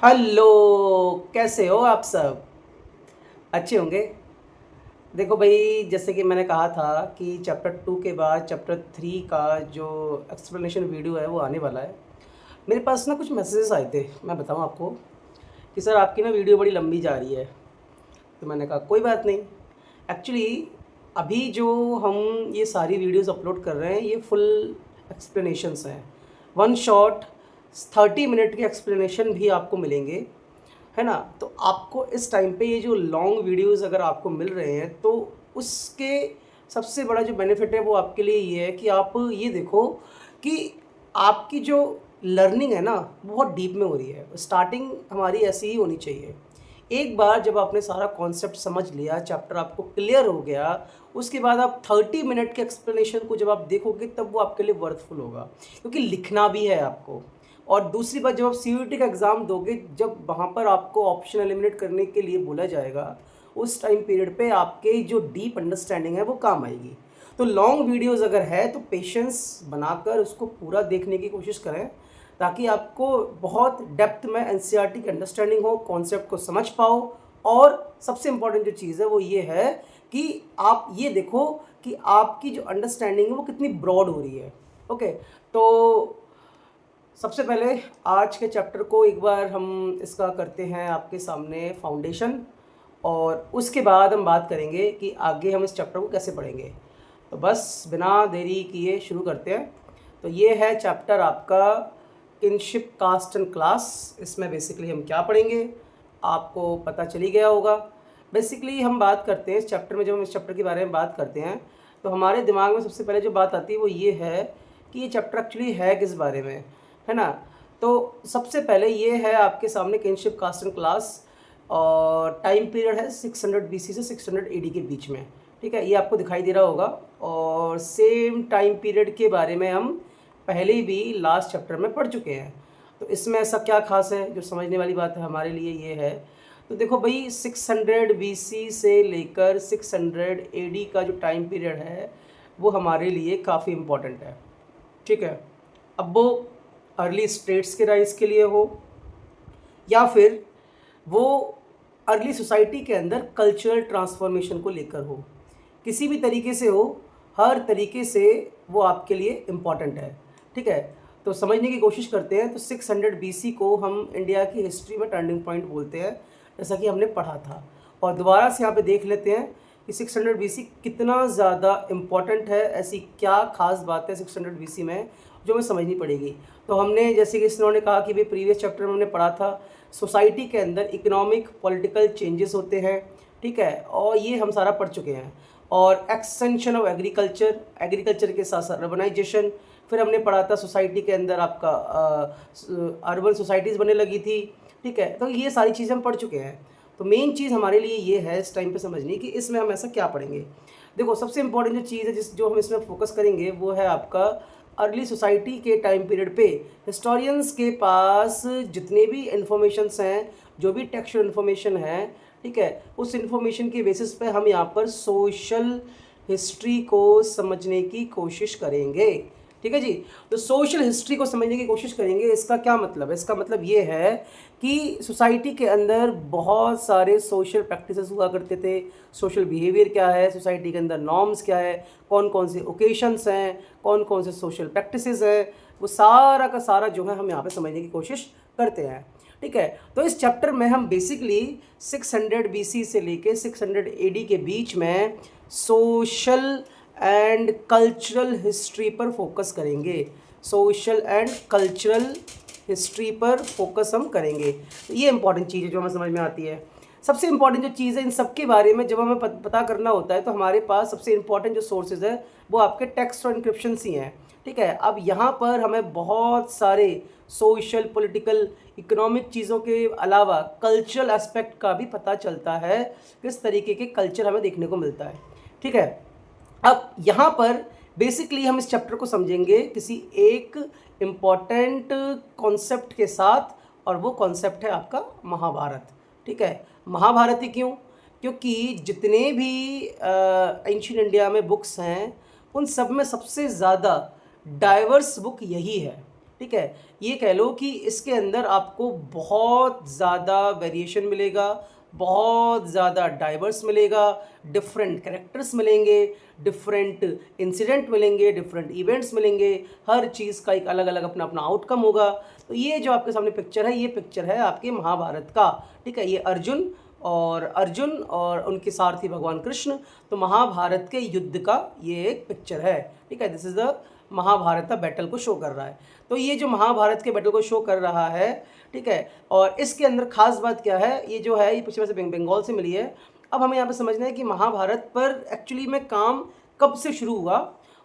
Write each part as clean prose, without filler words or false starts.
Hello. कैसे हो आप सब? अच्छे होंगे। देखो भाई, जैसे कि मैंने कहा था कि चैप्टर 2 के बाद चैप्टर 3 का जो एक्सप्लेनेशन वीडियो है वो आने वाला है। मेरे पास ना कुछ मैसेजेस आए थे, मैं बताऊं आपको कि सर आपकी ना वीडियो बड़ी लंबी जा रही है। तो मैंने कहा कोई बात नहीं। एक्चुअली अभी जो हम ये सारी वीडियोस अपलोड कर रहे हैं ये फुल एक्सप्लेनेशंस हैं। वन शॉट 30 मिनट के एक्सप्लेनेशन भी आपको मिलेंगे, है ना। तो आपको इस टाइम पे ये जो लॉन्ग वीडियोस अगर आपको मिल रहे हैं तो उसके सबसे बड़ा जो बेनिफिट है वो आपके लिए ये है कि आप ये देखो कि आपकी जो लर्निंग है ना बहुत डीप में हो रही है। स्टार्टिंग हमारी ऐसी ही होनी चाहिए। एक बार जब आपने सारा कॉन्सेप्ट समझ लिया, चैप्टर आपको क्लियर हो गया, उसके बाद आप 30 मिनट के एक्सप्लेनेशन को जब आप देखोगे तब वो आपके लिए वर्थफुल होगा, क्योंकि लिखना भी है आपको। और दूसरी बात, जब आप सीयूईटी का एग्ज़ाम दोगे, जब वहाँ पर आपको ऑप्शन एलिमिनेट करने के लिए बोला जाएगा, उस टाइम पीरियड पे आपके जो डीप अंडरस्टैंडिंग है वो काम आएगी। तो लॉन्ग वीडियोस अगर है तो पेशेंस बनाकर उसको पूरा देखने की कोशिश करें, ताकि आपको बहुत डेप्थ में एनसीईआरटी की अंडरस्टैंडिंग हो, कॉन्सेप्ट को समझ पाओ। और सबसे इम्पॉर्टेंट जो चीज़ है वो ये है कि आप ये देखो कि आपकी जो अंडरस्टैंडिंग है वो कितनी ब्रॉड हो रही है। ओके। तो सबसे पहले आज के चैप्टर को एक बार हम इसका करते हैं आपके सामने फाउंडेशन, और उसके बाद हम बात करेंगे कि आगे हम इस चैप्टर को कैसे पढ़ेंगे। तो बस बिना देरी किए शुरू करते हैं। तो ये है चैप्टर आपका किनशिप कास्ट एंड क्लास। इसमें बेसिकली हम क्या पढ़ेंगे आपको पता चली गया होगा। बेसिकली हम बात करते हैं इस चैप्टर में, जब हम इस चैप्टर के बारे में बात करते हैं तो हमारे दिमाग में सबसे पहले जो बात आती है वो ये है कि ये चैप्टर एक्चुअली है किस बारे में, है ना। तो सबसे पहले ये है आपके सामने किनशिप कास्ट एंड क्लास, और टाइम पीरियड है 600 बीसी से 600 एडी के बीच में। ठीक है, ये आपको दिखाई दे रहा होगा। और सेम टाइम पीरियड के बारे में हम पहले भी लास्ट चैप्टर में पढ़ चुके हैं। तो इसमें ऐसा क्या खास है, जो समझने वाली बात है हमारे लिए ये है। तो देखो भाई, 600 बीसी से लेकर 600 एडी का जो टाइम पीरियड है वो हमारे लिए काफ़ी इम्पोर्टेंट है। ठीक है, अब वो अर्ली स्टेट्स के राइज के लिए हो या फिर वो अर्ली सोसाइटी के अंदर कल्चरल ट्रांसफॉर्मेशन को लेकर हो, किसी भी तरीके से हो, हर तरीके से वो आपके लिए इम्पॉर्टेंट है। ठीक है, तो समझने की कोशिश करते हैं। तो 600 बीसी को हम इंडिया की हिस्ट्री में टर्निंग पॉइंट बोलते हैं, जैसा कि हमने पढ़ा था। और दोबारा से यहाँ पे देख लेते हैं कि 600 बीसी कितना ज़्यादा इम्पॉर्टेंट है, ऐसी क्या खास बात है 600 बीसी में जो हमें समझनी पड़ेगी। तो हमने, जैसे कि इन्होंने कहा कि भाई प्रीवियस चैप्टर में हमने पढ़ा था सोसाइटी के अंदर इकोनॉमिक पॉलिटिकल चेंजेस होते हैं। ठीक है, और ये हम सारा पढ़ चुके हैं। और एक्सटेंशन ऑफ एग्रीकल्चर, एग्रीकल्चर के साथ साथ अर्बनाइजेशन। फिर हमने पढ़ा था सोसाइटी के अंदर आपका अर्बन सोसाइटीज़ बनने लगी थी। ठीक है, तो ये सारी चीज़ें हम पढ़ चुके हैं। तो मेन चीज़ हमारे लिए ये है इस टाइम पे समझनी कि इसमें हम ऐसा क्या पढ़ेंगे। देखो, सबसे इम्पॉर्टेंट जो चीज़ है जो हम इसमें फोकस करेंगे वो है आपका अर्ली सोसाइटी के टाइम पीरियड पे हिस्टोरियंस के पास जितने भी इन्फॉर्मेशंस हैं, जो भी टेक्सचुअल इन्फॉर्मेशन है, ठीक है, उस इन्फॉर्मेशन के बेसिस पे हम यहाँ पर सोशल हिस्ट्री को समझने की कोशिश करेंगे। ठीक है जी। तो सोशल हिस्ट्री को समझने की कोशिश करेंगे। इसका क्या मतलब है? इसका मतलब ये है कि सोसाइटी के अंदर बहुत सारे सोशल प्रैक्टिसेस हुआ करते थे। सोशल बिहेवियर क्या है, सोसाइटी के अंदर नॉर्म्स क्या है, कौन कौन से ओकेशंस हैं, कौन कौन से सोशल प्रैक्टिसेस हैं, वो सारा का सारा जो है हम यहाँ पे समझने की कोशिश करते हैं। ठीक है, तो इस चैप्टर में हम बेसिकली 600 बीसी से लेके 600 एडी के बीच में सोशल एंड कल्चरल हिस्ट्री पर फोकस करेंगे। सोशल एंड कल्चरल हिस्ट्री पर फोकस हम करेंगे। तो ये इंपॉर्टेंट चीज़ है जो हमें समझ में आती है। सबसे इंपॉर्टेंट जो चीज़ है इन सब के बारे में जब हमें पता करना होता है तो हमारे पास सबसे इंपॉर्टेंट जो सोर्सेज है वो आपके टेक्स्ट और इंक्रिप्शंस ही हैं। ठीक है, अब यहाँ पर हमें बहुत सारे सोशल, पॉलिटिकल, इकोनॉमिक चीज़ों के अलावा कल्चरल एस्पेक्ट का भी पता चलता है, किस तरीके के कल्चर हमें देखने को मिलता है। ठीक है, अब यहाँ पर बेसिकली हम इस चैप्टर को समझेंगे किसी एक इम्पॉर्टेंट कॉन्सेप्ट के साथ, और वो कॉन्सेप्ट है आपका महाभारत। ठीक है, महाभारत ही क्यों? क्योंकि जितने भी एंशिएंट इंडिया में बुक्स हैं उन सब में सबसे ज़्यादा डाइवर्स बुक यही है। ठीक है, ये कह लो कि इसके अंदर आपको बहुत ज़्यादा वेरिएशन मिलेगा, बहुत ज़्यादा डाइवर्स मिलेगा, डिफरेंट कैरेक्टर्स मिलेंगे, डिफरेंट इंसिडेंट मिलेंगे, डिफरेंट इवेंट्स मिलेंगे, हर चीज़ का एक अलग अलग अपना अपना आउटकम होगा। तो ये जो आपके सामने पिक्चर है, ये पिक्चर है आपके महाभारत का। ठीक है, ये अर्जुन और उनके सारथी भगवान कृष्ण, तो महाभारत के युद्ध का ये एक पिक्चर है। ठीक है, दिस इज़ द महाभारत का बैटल को शो कर रहा है। तो ये जो महाभारत के बैटल को शो कर रहा है, ठीक है, और इसके अंदर खास बात क्या है, ये जो है ये पिछले से बंगाल से मिली है। अब हमें यहाँ पे समझना है कि महाभारत पर एक्चुअली में काम कब से शुरू हुआ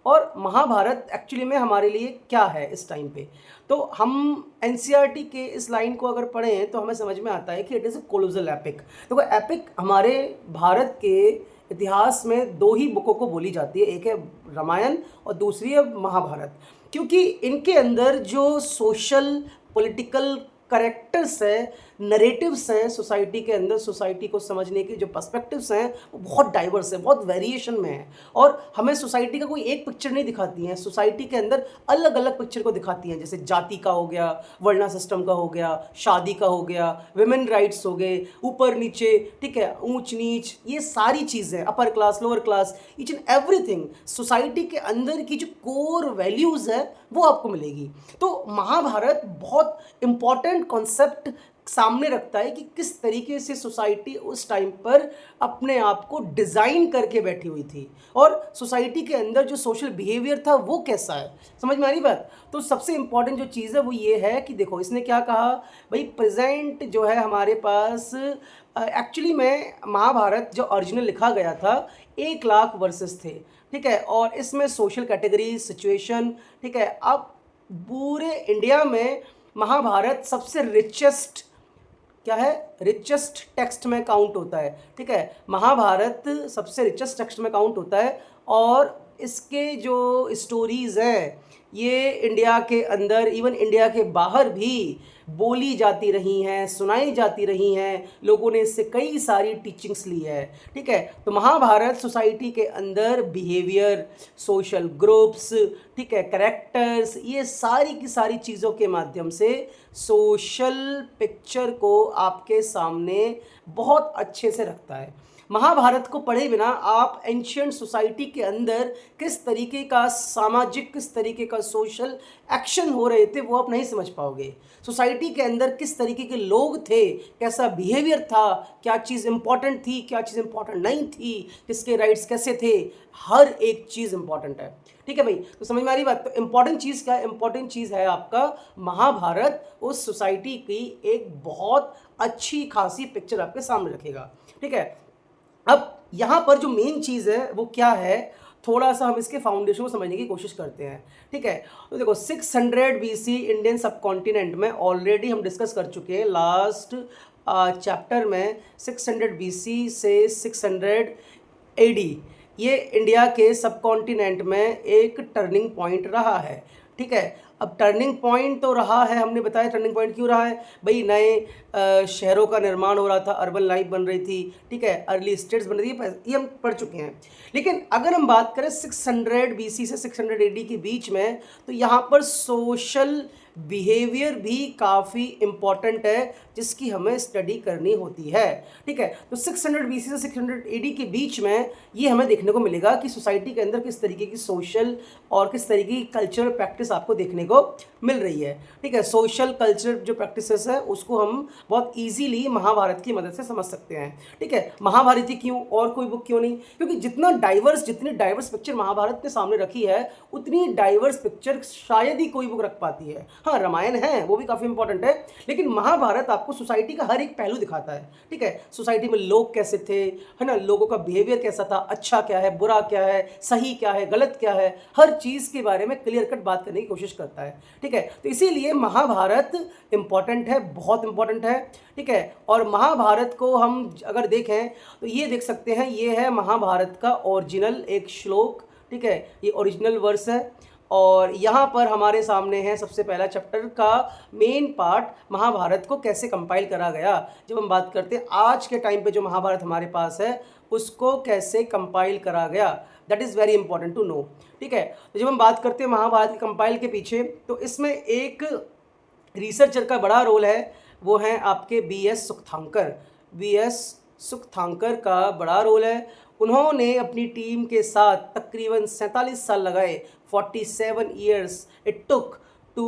और महाभारत एक्चुअली में हमारे लिए क्या है इस टाइम पे। तो हम एनसीईआरटी के इस लाइन को अगर पढ़ें तो हमें समझ में आता है कि it is a colossal epic. देखो, एपिक हमारे भारत के इतिहास में दो ही बुकों को बोली जाती है, एक है रामायण और दूसरी है महाभारत, क्योंकि इनके अंदर जो सोशल पॉलिटिकल करेक्टर्स हैं, नरेटिव्स हैं सोसाइटी के अंदर, सोसाइटी को समझने के जो पर्सपेक्टिव्स हैं वो बहुत डाइवर्स है, बहुत वेरिएशन में है। और हमें सोसाइटी का कोई एक पिक्चर नहीं दिखाती हैं, सोसाइटी के अंदर अलग अलग पिक्चर को दिखाती हैं, जैसे जाति का हो गया, वर्णा सिस्टम का हो गया, शादी का हो गया, वुमेन राइट्स हो गए, ऊपर नीचे, ठीक है, ऊंच नीच, ये सारी चीज़ें, upper class lower class, each and everything society के अंदर की जो कोर वैल्यूज़ है वो आपको मिलेगी। तो महाभारत बहुत इंपॉर्टेंट कॉन्सेप्ट सामने रखता है कि किस तरीके से सोसाइटी उस टाइम पर अपने आप को डिज़ाइन करके बैठी हुई थी और सोसाइटी के अंदर जो सोशल बिहेवियर था वो कैसा है। समझ में आ रही बात? तो सबसे इम्पॉर्टेंट जो चीज़ है वो ये है कि देखो इसने क्या कहा भाई, प्रेजेंट जो है हमारे पास एक्चुअली में महाभारत जो ओरिजिनल लिखा गया था 1,00,000 वर्सेस थे, ठीक है, और इसमें सोशल कैटेगरी सिचुएशन, ठीक है, अब पूरे इंडिया में महाभारत सबसे रिचेस्ट क्या है, रिचेस्ट टेक्स्ट में काउंट होता है। ठीक है, महाभारत सबसे रिचेस्ट टेक्स्ट में काउंट होता है और इसके जो स्टोरीज़ हैं ये इंडिया के अंदर, इवन इंडिया के बाहर भी बोली जाती रही हैं, सुनाई जाती रही हैं, लोगों ने इससे कई सारी टीचिंग्स ली है। ठीक है, तो महाभारत सोसाइटी के अंदर बिहेवियर, सोशल ग्रुप्स, ठीक है, कैरेक्टर्स, ये सारी की सारी चीज़ों के माध्यम से सोशल पिक्चर को आपके सामने बहुत अच्छे से रखता है। महाभारत को पढ़े बिना आप एंशिएंट सोसाइटी के अंदर किस तरीके का सामाजिक, किस तरीके का सोशल एक्शन हो रहे थे वो आप नहीं समझ पाओगे। सोसाइटी के अंदर किस तरीके के लोग थे, कैसा बिहेवियर था, क्या चीज़ इंपॉर्टेंट थी, क्या चीज़ इंपॉर्टेंट नहीं थी, किसके राइट्स कैसे थे, हर एक चीज़ इंपॉर्टेंट है। ठीक है भाई, तो समझ में आ रही बात? तो इंपॉर्टेंट चीज़ क्या है? इंपॉर्टेंट चीज़ है आपका महाभारत उस सोसाइटी की एक बहुत अच्छी खासी पिक्चर आपके सामने रखेगा। ठीक है, अब यहाँ पर जो मेन चीज़ है वो क्या है, थोड़ा सा हम इसके फाउंडेशन को समझने की कोशिश करते हैं। ठीक है, तो देखो 600 BC इंडियन सब कॉन्टिनेंट में ऑलरेडी हम डिस्कस कर चुके हैं लास्ट चैप्टर में। 600 BC से 600 AD ये इंडिया के सब कॉन्टिनेंट में एक टर्निंग पॉइंट रहा है। ठीक है, अब टर्निंग पॉइंट तो रहा है, हमने बताया टर्निंग पॉइंट क्यों रहा है भाई, नए शहरों का निर्माण हो रहा था, अर्बन लाइफ बन रही थी, ठीक है, अर्ली स्टेट्स बन रही थी, ये हम पढ़ चुके हैं। लेकिन अगर हम बात करें 600 BC से 600 AD के बीच में, तो यहाँ पर सोशल बिहेवियर भी काफ़ी इम्पॉर्टेंट है जिसकी हमें स्टडी करनी होती है। ठीक है, तो 600 BC से 600 AD के बीच में ये हमें देखने को मिलेगा कि सोसाइटी के अंदर किस तरीके की सोशल और किस तरीके की कल्चरल प्रैक्टिस आपको देखने को मिल रही है। ठीक है, सोशल कल्चर जो प्रैक्टिसेस है उसको हम बहुत ईजीली महाभारत की मदद से समझ सकते हैं। ठीक है, महाभारती क्यों और कोई बुक क्यों नहीं, क्योंकि जितनी डाइवर्स पिक्चर महाभारत ने सामने रखी है उतनी डाइवर्स पिक्चर शायद ही कोई बुक रख पाती है। हाँ, रामायण है वो भी काफ़ी इंपॉर्टेंट है, लेकिन महाभारत आपको सोसाइटी का हर एक पहलू दिखाता है। ठीक है, सोसाइटी में लोग कैसे थे, है ना, लोगों का बिहेवियर कैसा था, अच्छा क्या है, बुरा क्या है, सही क्या है, गलत क्या है, हर चीज़ के बारे में क्लियर कट बात करने की कोशिश करता है। ठीक है, तो इसीलिए महाभारत इंपॉर्टेंट है, बहुत इंपॉर्टेंट है। ठीक है, और महाभारत को हम अगर देखें तो ये देख सकते हैं, ये है महाभारत का ओरिजिनल एक श्लोक। ठीक है, ये ओरिजिनल वर्स है और यहाँ पर हमारे सामने है सबसे पहला चैप्टर का मेन पार्ट, महाभारत को कैसे कंपाइल करा गया। जब हम बात करते हैं आज के टाइम पे जो महाभारत हमारे पास है उसको कैसे कंपाइल करा गया, that is very important to know. ठीक है, तो जब हम बात करते हैं महाभारत के कंपाइल के पीछे, तो इसमें एक रिसर्चर का बड़ा रोल है, वो हैं आपके BS सुकथांकर। BS सुकथांकर का बड़ा रोल है। उन्होंने अपनी टीम के साथ तकरीबन 47 साल लगाए, 47 years it took to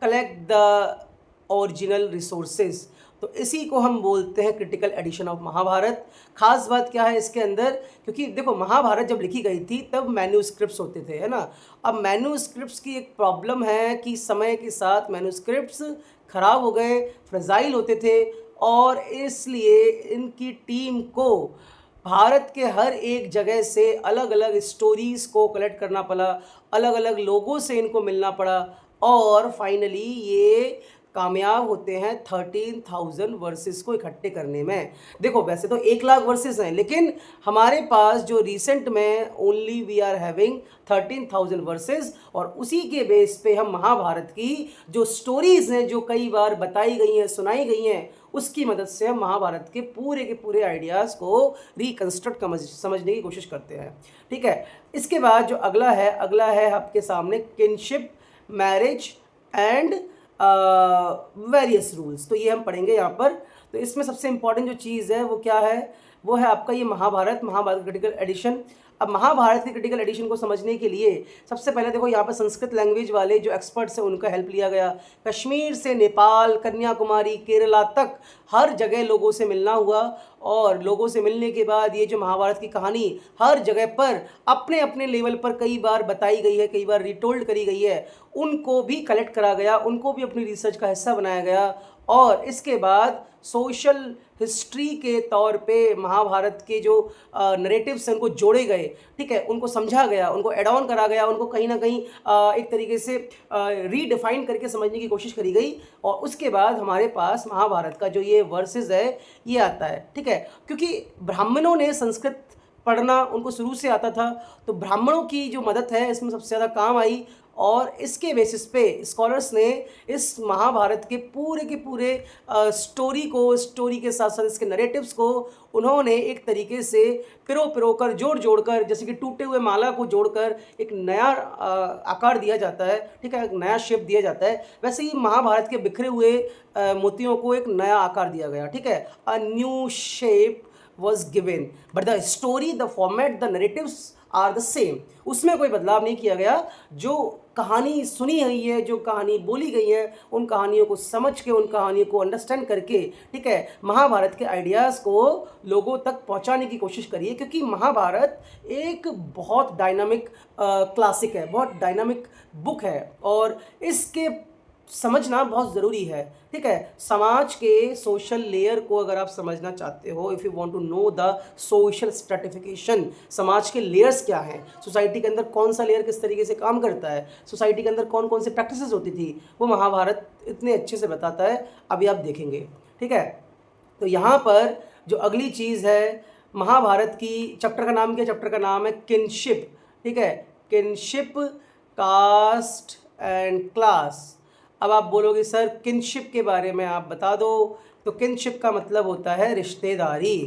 collect the original resources. तो इसी को हम बोलते हैं क्रिटिकल एडिशन ऑफ महाभारत। खास बात क्या है इसके अंदर, क्योंकि देखो महाभारत जब लिखी गई थी तब मैन्यूस्क्रिप्ट्स होते थे, है ना। अब मैन्यूस्क्रिप्ट्स की एक प्रॉब्लम है कि समय के साथ मैन्यूस्क्रिप्ट्स खराब हो गए, फ्रेजाइल होते थे, और इसलिए इनकी टीम को भारत के हर एक जगह से अलग अलग स्टोरीज़ को कलेक्ट करना पड़ा, अलग अलग लोगों से इनको मिलना पड़ा, और फाइनली ये कामयाब होते हैं 13,000 वर्सेस को इकट्ठे करने में। देखो वैसे तो 1 लाख वर्सेस हैं, लेकिन हमारे पास जो रिसेंट में only we are having 13,000 verses, और उसी के बेस पे हम महाभारत की जो स्टोरीज़ हैं जो कई बार बताई गई हैं, सुनाई गई हैं, उसकी मदद से हम महाभारत के पूरे आइडियाज़ को रिकन्स्ट्रक्ट समझने की कोशिश करते हैं। ठीक है, इसके बाद जो अगला है आपके सामने kinship, marriage and various rules. तो ये हम पढ़ेंगे यहाँ पर। तो इसमें सबसे इम्पॉर्टेंट जो चीज़ है वो क्या है, वो है आपका ये महाभारत क्रिटिकल एडिशन। अब महाभारत के क्रिटिकल एडिशन को समझने के लिए सबसे पहले देखो यहाँ पर संस्कृत लैंग्वेज वाले जो एक्सपर्ट्स हैं उनका हेल्प लिया गया। कश्मीर से नेपाल, कन्याकुमारी, केरला तक हर जगह लोगों से मिलना हुआ, और लोगों से मिलने के बाद ये जो महाभारत की कहानी हर जगह पर अपने अपने लेवल पर कई बार बताई गई है, कई बार रिटोल्ड करी गई है, उनको भी कलेक्ट करा गया, उनको भी अपनी रिसर्च का हिस्सा बनाया गया, और इसके बाद सोशल हिस्ट्री के तौर पे महाभारत के जो नरेटिव्स हैं उनको जोड़े गए। ठीक है, उनको समझा गया, उनको एड ऑन करा गया, उनको कहीं ना कहीं एक तरीके से रीडिफाइन करके समझने की कोशिश करी गई, और उसके बाद हमारे पास महाभारत का जो ये वर्सेस है ये आता है। ठीक है, क्योंकि ब्राह्मणों ने संस्कृत पढ़ना उनको शुरू से आता था, तो ब्राह्मणों की जो मदद है इसमें सबसे ज़्यादा काम आई, और इसके बेसिस पे स्कॉलर्स ने इस महाभारत के पूरे स्टोरी के साथ साथ इसके नरेटिव्स को उन्होंने एक तरीके से पिरो कर जोड़ कर, जैसे कि टूटे हुए माला को जोड़कर एक नया आकार दिया जाता है। ठीक है, एक नया शेप दिया जाता है, वैसे ही महाभारत के बिखरे हुए मोतियों को एक नया आकार दिया गया। ठीक है, a new shape was given but the story, the format, the narratives are the same। उसमें कोई बदलाव नहीं किया गया। जो कहानी सुनी हुई है, जो कहानी बोली गई है, उन कहानियों को समझ के, उन कहानियों को अंडरस्टैंड करके, ठीक है, महाभारत के आइडियाज़ को लोगों तक पहुंचाने की कोशिश करिए, क्योंकि महाभारत एक बहुत डायनामिक क्लासिक है, बहुत डायनामिक बुक है, और इसके समझना बहुत ज़रूरी है। ठीक है, समाज के सोशल लेयर को अगर आप समझना चाहते हो, if you want to know the social stratification, समाज के लेयर्स क्या हैं, सोसाइटी के अंदर कौन सा लेयर किस तरीके से काम करता है, सोसाइटी के अंदर कौन कौन से प्रैक्टिसेस होती थी, वो महाभारत इतने अच्छे से बताता है। अभी आप देखेंगे। ठीक है, तो यहाँ पर जो अगली चीज़ है महाभारत की, चैप्टर का नाम क्या, चैप्टर का नाम है किनशिप। ठीक है, किनशिप, कास्ट एंड क्लास। अब आप बोलोगे सर किनशिप के बारे में आप बता दो, तो किनशिप का मतलब होता है रिश्तेदारी।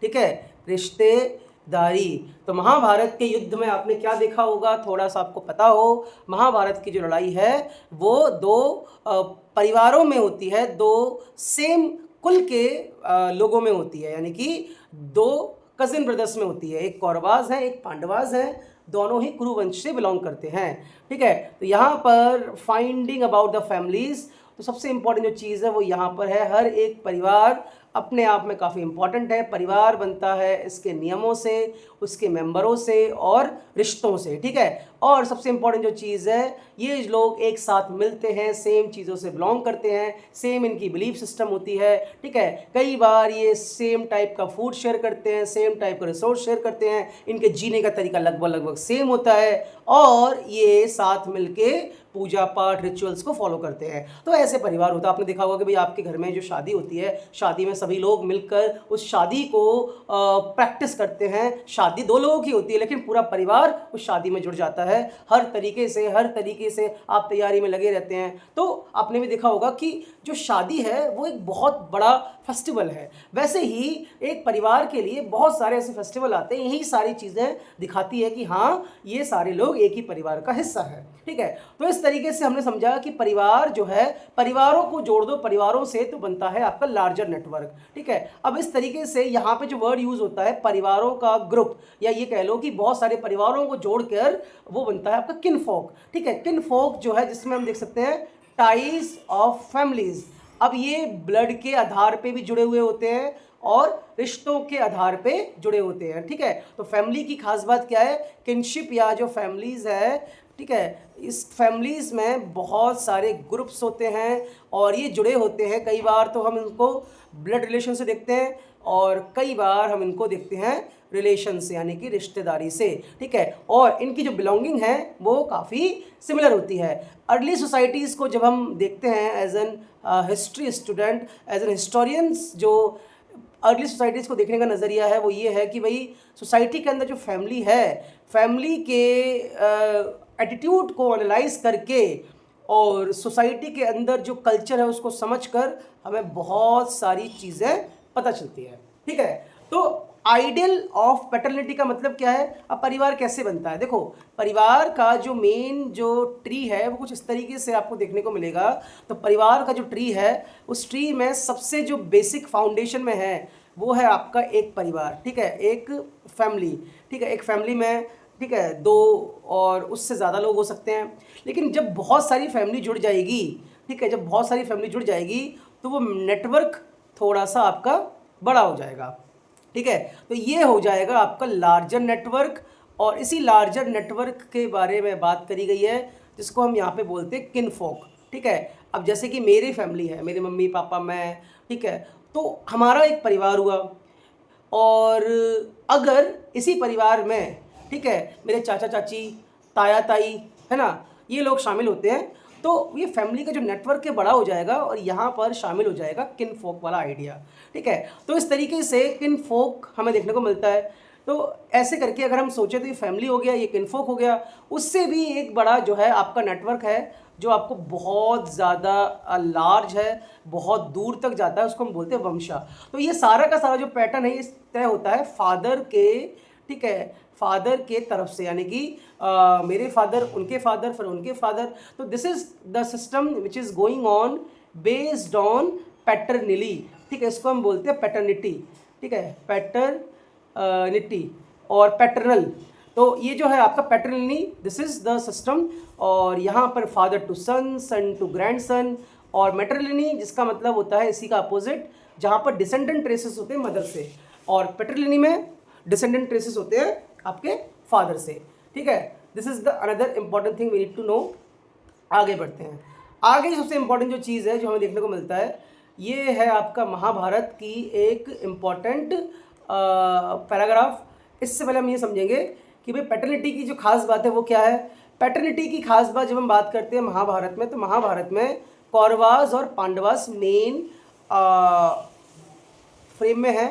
ठीक है, रिश्तेदारी। तो महाभारत के युद्ध में आपने क्या देखा होगा, थोड़ा सा आपको पता हो, महाभारत की जो लड़ाई है वो दो परिवारों में होती है, दो सेम कुल के लोगों में होती है, यानी कि दो कजिन ब्रदर्स में होती है, एक कौरवाज हैं, एक पांडवाज हैं, दोनों ही कुरुवंश से बिलोंग करते हैं। ठीक है, तो यहाँ पर फाइंडिंग अबाउट द फैमिलीज, तो सबसे इंपॉर्टेंट जो चीज़ है वो यहाँ पर है, हर एक परिवार अपने आप में काफ़ी इंपॉर्टेंट है। परिवार बनता है इसके नियमों से, उसके मेंबरों से और रिश्तों से। ठीक है, और सबसे इंपॉर्टेंट जो चीज़ है, ये लोग एक साथ मिलते हैं, सेम चीज़ों से बिलोंग करते हैं, सेम इनकी बिलीफ सिस्टम होती है। ठीक है, कई बार ये सेम टाइप का फूड शेयर करते हैं, सेम टाइप का रिसोर्स शेयर करते हैं, इनके जीने का तरीका लगभग सेम होता है, और ये साथ मिलके पूजा पाठ रिचुअल्स को फॉलो करते हैं। तो ऐसे परिवार होता है। आपने देखा होगा कि भाई आपके घर में जो शादी होती है, शादी में सभी लोग मिलकर उस शादी को प्रैक्टिस करते हैं। शादी दो लोगों की होती है लेकिन पूरा परिवार उस शादी में जुड़ जाता है। हर तरीके से आप तैयारी में लगे रहते हैं। तो आपने भी देखा होगा कि जो शादी है वो एक बहुत बड़ा फेस्टिवल है। वैसे ही एक परिवार के लिए बहुत सारे ऐसे फेस्टिवल आते हैं। यही सारी चीज़ें दिखाती है कि हाँ, ये सारे लोग एक ही परिवार का हिस्सा है। ठीक है, तो इस तरीके से हमने समझा कि परिवार जो है, परिवारों को जोड़ दो, परिवारों से तो बनता है आपका लार्जर नेटवर्क। ठीक है, अब इस तरीके से यहाँ पे जो वर्ड यूज होता है परिवारों का ग्रुप, या ये कह लो कि बहुत सारे परिवारों को जोड़कर वो बनता है आपका किनफोक। ठीक है, किनफोक जो है जिसमें हम देख सकते हैं टाइज ऑफ फैमिलीज। अब ये ब्लड के आधार पे भी जुड़े हुए होते हैं और रिश्तों के आधार पे जुड़े होते हैं। ठीक है, तो फैमिली की खास बात क्या है, किनशिप या जो फैमिलीज है, ठीक है, इस फैमिलीज में बहुत सारे ग्रुप्स होते हैं और ये जुड़े होते हैं। कई बार तो हम इनको ब्लड रिलेशन से देखते हैं और कई बार हम इनको देखते हैं रिलेशन से, यानी कि रिश्तेदारी से। ठीक है, और इनकी जो बिलोंगिंग है वो काफ़ी सिमिलर होती है। अर्ली सोसाइटीज़ को जब हम देखते हैं as an history student, as an historians, जो अर्ली सोसाइटीज़ को देखने का नज़रिया है वो ये है कि भाई सोसाइटी के अंदर जो फैमिली है, फैमिली के एटीट्यूड को एनालाइज करके और सोसाइटी के अंदर जो कल्चर है उसको समझकर हमें बहुत सारी चीज़ें पता चलती है। ठीक है, तो आइडियल ऑफ पैटर्निटी का मतलब क्या है, अब परिवार कैसे बनता है। देखो, परिवार का जो मेन जो ट्री है वो कुछ इस तरीके से आपको देखने को मिलेगा। तो परिवार का जो ट्री है उस ट्री में सबसे जो बेसिक फाउंडेशन में है वो है आपका एक परिवार। ठीक है, एक फैमिली। ठीक है, एक फैमिली में, ठीक है, दो और उससे ज़्यादा लोग हो सकते हैं। लेकिन जब बहुत सारी फैमिली जुड़ जाएगी, ठीक है, जब बहुत सारी फैमिली जुड़ जाएगी तो वो नेटवर्क थोड़ा सा आपका बड़ा हो जाएगा। ठीक है, तो ये हो जाएगा आपका लार्जर नेटवर्क। और इसी लार्जर नेटवर्क के बारे में बात करी गई है जिसको हम यहाँ पे बोलते हैं किनफोक। ठीक है, अब जैसे कि मेरी फैमिली है, मेरे मम्मी पापा, मैं, ठीक है, तो हमारा एक परिवार हुआ। और अगर इसी परिवार में, ठीक है, मेरे चाचा चाची, ताया ताई, है ना, ये लोग शामिल होते हैं तो ये फैमिली का जो नेटवर्क है बड़ा हो जाएगा और यहाँ पर शामिल हो जाएगा किनफोक वाला आइडिया। ठीक है, तो इस तरीके से किनफोक हमें देखने को मिलता है। तो ऐसे करके अगर हम सोचें तो ये फैमिली हो गया, ये किनफोक हो गया, उससे भी एक बड़ा जो है आपका नेटवर्क है जो आपको बहुत ज़्यादा लार्ज है, बहुत दूर तक जाता है, उसको हम बोलते हैं वंशा। तो ये सारा का सारा जो पैटर्न है ये तय होता है फादर के, ठीक है, फादर के तरफ से, यानी कि मेरे फादर, उनके फादर, फिर उनके फादर। तो this is the system which is going on based on paternally. ठीक है, इसको हम बोलते हैं पैटर्निटी। ठीक है, पैटर्निटी और पैटर्नल। तो ये जो है आपका patrilineally, this is the system. और यहाँ पर father to son, son to grandson. और मैटरलिनी जिसका मतलब होता है इसी का अपोजिट, जहाँ पर डिसेंडेंट ट्रेसेस होते हैं मदर से, और पैटर्निली में डिसेंडेंट ट्रेसेस होते हैं आपके फादर से। ठीक है, this is the another important thing we need to know. आगे बढ़ते हैं। आगे सबसे इंपॉर्टेंट जो चीज़ है जो हमें देखने को मिलता है ये है आपका महाभारत की एक इम्पॉर्टेंट पैराग्राफ। इससे पहले हम ये समझेंगे कि भाई पैटर्निटी की जो खास बात है वो क्या है। पैटर्निटी की खास बात जब हम बात करते हैं महाभारत में, तो महाभारत में कौरवास और पांडवास मेन फ्रेम में है,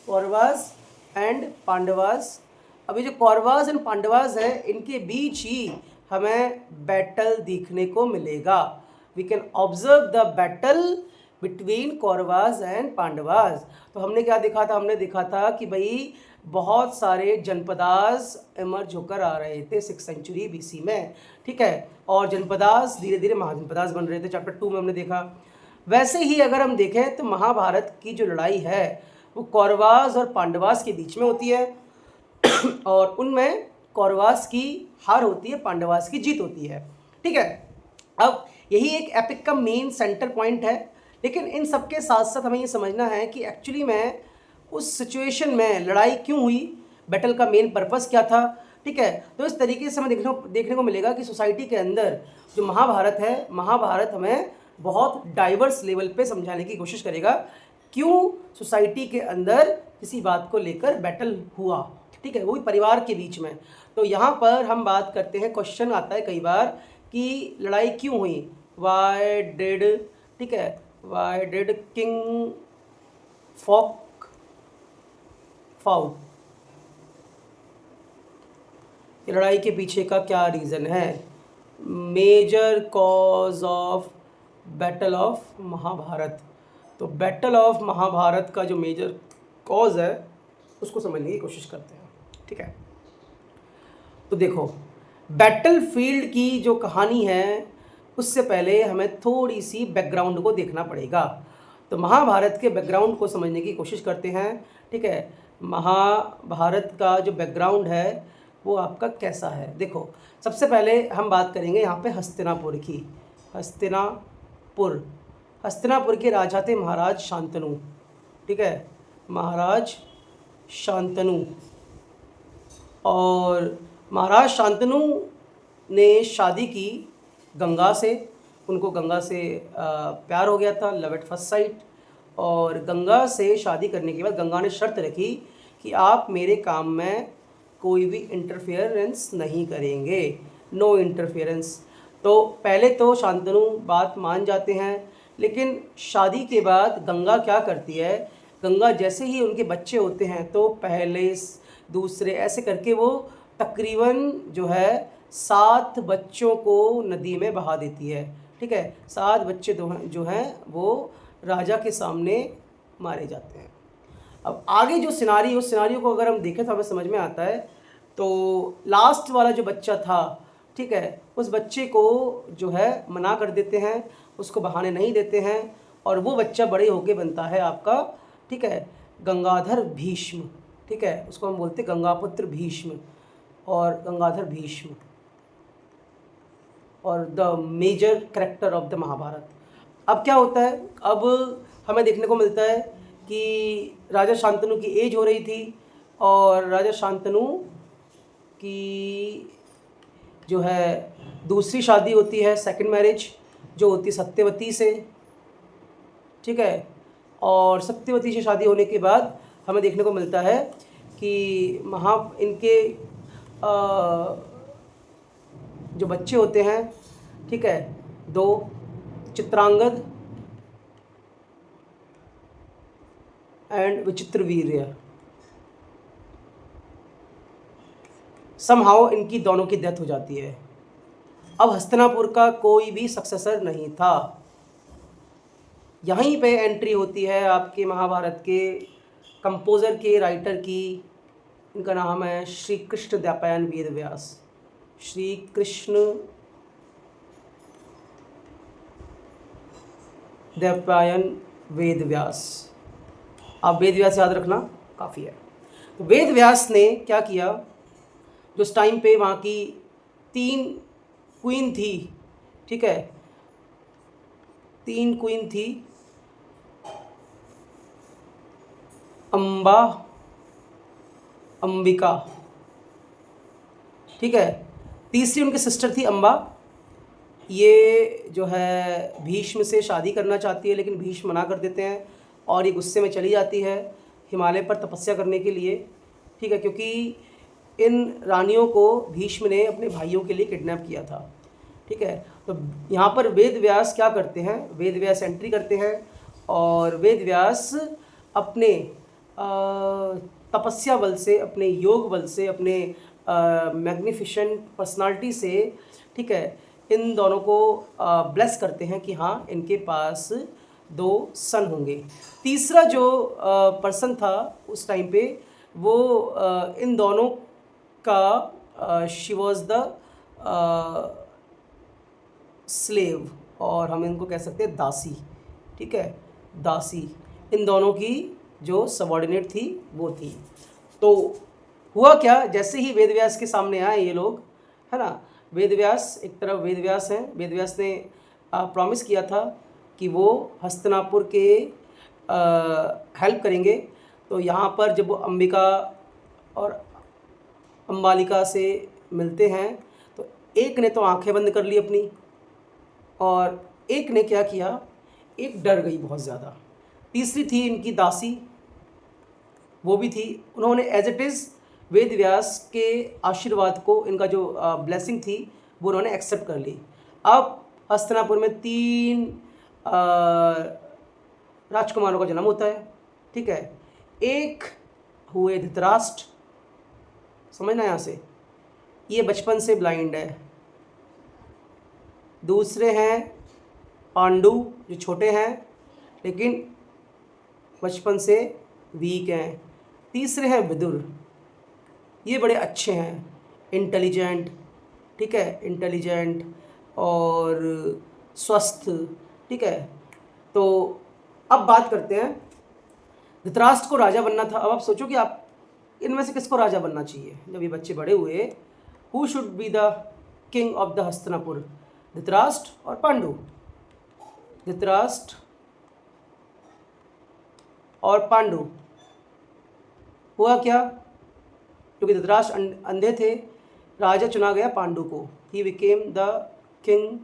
कौरवास एंड पांडवास। अभी जो कौरवास एंड पांडवास है इनके बीच ही हमें बैटल देखने को मिलेगा। We can observe the battle between Kauravas and Pandavas. तो हमने क्या देखा था, हमने देखा था कि भाई बहुत सारे जनपदास इमर्ज होकर आ रहे थे 6th सेंचुरी BC में। ठीक है, और जनपदास धीरे धीरे महाजनपदास बन रहे थे, चैप्टर 2 में हमने देखा। वैसे ही अगर हम देखें तो महाभारत की जो लड़ाई है वो कौरवास और पांडवास के बीच में होती है और उनमें कौरवास की हार होती है, पांडवास की जीत होती है। ठीक है, अब यही एक एपिक का मेन सेंटर पॉइंट है। लेकिन इन सब के साथ साथ हमें ये समझना है कि एक्चुअली में उस सिचुएशन में लड़ाई क्यों हुई, बैटल का मेन पर्पस क्या था। ठीक है, तो इस तरीके से हमें देखने को मिलेगा कि सोसाइटी के अंदर जो महाभारत है, महाभारत हमें बहुत डाइवर्स लेवल पे समझाने की कोशिश करेगा क्यों सोसाइटी के अंदर किसी बात को लेकर बैटल हुआ। ठीक है, वो भी परिवार के बीच में। तो यहाँ पर हम बात करते हैं, क्वेश्चन आता है कई बार कि लड़ाई क्यों हुई, वाई डिड, ठीक है, वाई डिड किंग फॉक फाउट, लड़ाई के पीछे का क्या रीज़न है। Major cause of battle of Mahabharata, तो बैटल ऑफ महाभारत का जो मेजर कॉज है उसको समझने की कोशिश करते हैं, ठीक है। तो देखो, बैटल फील्ड की जो कहानी है उससे पहले हमें थोड़ी सी बैकग्राउंड को देखना पड़ेगा। तो महाभारत के बैकग्राउंड को समझने की कोशिश करते हैं, ठीक है। महाभारत का जो बैकग्राउंड है वो आपका कैसा है। देखो, सबसे पहले हम बात करेंगे यहाँ पे हस्तिनापुर की। हस्तिनापुर के राजा थे महाराज शांतनु, ठीक है, महाराज शांतनु। और महाराज शांतनु ने शादी की गंगा से, उनको गंगा से प्यार हो गया था, लव एट फर्स्ट साइट। और गंगा से शादी करने के बाद गंगा ने शर्त रखी कि आप मेरे काम में कोई भी इंटरफेरेंस नहीं करेंगे, नो इंटरफेरेंस। तो पहले तो शांतनु बात मान जाते हैं, लेकिन शादी के बाद गंगा क्या करती है, गंगा जैसे ही उनके बच्चे होते हैं तो पहले दूसरे ऐसे करके वो तकरीबन जो है 7 बच्चों को नदी में बहा देती है, ठीक है। 7 बच्चे जो हैं वो राजा के सामने मारे जाते हैं। अब आगे जो सिनारियो, उस सिनारियो को अगर हम देखें तो हमें समझ में आता है। तो लास्ट वाला जो बच्चा था, ठीक है, उस बच्चे को जो है मना कर देते हैं, उसको बहाने नहीं देते हैं, और वो बच्चा बड़े होके बनता है आपका, ठीक है, गंगाधर भीष्म, ठीक है, उसको हम बोलते हैं गंगापुत्र भीष्म और गंगाधर भीष्म, और the major character of the Mahabharata. अब क्या होता है, अब हमें देखने को मिलता है कि राजा शांतनु की एज हो रही थी, और राजा शांतनु की जो है दूसरी शादी होती है, सेकंड मैरिज, जो होती है सत्यवती से, ठीक है। और सत्यवती से शादी होने के बाद हमें देखने को मिलता है कि इनके जो बच्चे होते हैं, ठीक है, 2, चित्रांगद एंड विचित्रवीर्य। समहाउ इनकी दोनों की डेथ हो जाती है। अब हस्तिनापुर का कोई भी सक्सेसर नहीं था। यहीं पे एंट्री होती है आपके महाभारत के कंपोज़र के, राइटर की। इनका नाम है श्री कृष्ण द्वैपायन वेद व्यास। श्री कृष्ण द्वैपायन वेद व्यास। आप वेद व्यास याद रखना काफ़ी है। तो वेद व्यास ने क्या किया, जो उस टाइम पे वहाँ की 3 क्वीन थी, ठीक है, 3 क्वीन थी, अम्बा, अंबिका, ठीक है, तीसरी उनकी सिस्टर थी अम्बा। ये जो है भीष्म से शादी करना चाहती है, लेकिन भीष्म मना कर देते हैं, और ये गुस्से में चली जाती है हिमालय पर तपस्या करने के लिए, ठीक है, क्योंकि इन रानियों को भीष्म ने अपने भाइयों के लिए किडनैप किया था, ठीक है। तो यहाँ पर वेद व्यास क्या करते हैं, वेद व्यास एंट्री करते हैं, और वेद व्यास अपने तपस्या बल से, अपने योग बल से, अपने मैग्निफिसेंट पर्सनालिटी से, ठीक है, इन दोनों को ब्लेस करते हैं कि हाँ, इनके पास 2 सन होंगे। तीसरा जो पर्सन था उस टाइम पे, वो इन दोनों का शी वॉज द स्लेव, और हम इनको कह सकते हैं दासी, ठीक है, दासी। इन दोनों की जो सबॉर्डिनेट थी वो थी। तो हुआ क्या, जैसे ही वेदव्यास के सामने आए ये लोग, है ना, वेदव्यास एक तरफ वेदव्यास हैं, वेदव्यास ने प्रॉमिस किया था कि वो हस्तिनापुर के हेल्प करेंगे। तो यहाँ पर जब वो अंबिका और अम्बालिका से मिलते हैं, तो एक ने तो आंखें बंद कर ली अपनी, और एक ने क्या किया, एक डर गई बहुत ज़्यादा। तीसरी थी इनकी दासी, वो भी थी, उन्होंने as it is Ved Vyas के आशीर्वाद को, इनका जो ब्लेसिंग थी वो उन्होंने एक्सेप्ट कर ली। अब हस्तिनापुर में 3 राजकुमारों का जन्म होता है, ठीक है। एक हुए धृतराष्ट्र, समझना यहाँ से, ये बचपन से ब्लाइंड है। दूसरे हैं पांडु, जो छोटे हैं लेकिन बचपन से वीक हैं। तीसरे हैं विदुर, ये बड़े अच्छे हैं, इंटेलिजेंट, ठीक है, इंटेलिजेंट और स्वस्थ, ठीक है। तो अब बात करते हैं, धृतराष्ट्र को राजा बनना था। अब आप सोचो कि आप इनमें से किसको राजा बनना चाहिए। जब ये बच्चे बड़े हुए, who should be the king of the Hastinapur, Dhritarashtra और पांडु। धृतराष्ट्र और पांडु। हुआ क्या, क्योंकि धृतराष्ट्र अंधे थे, राजा चुना गया पांडु को। ही बिकेम द किंग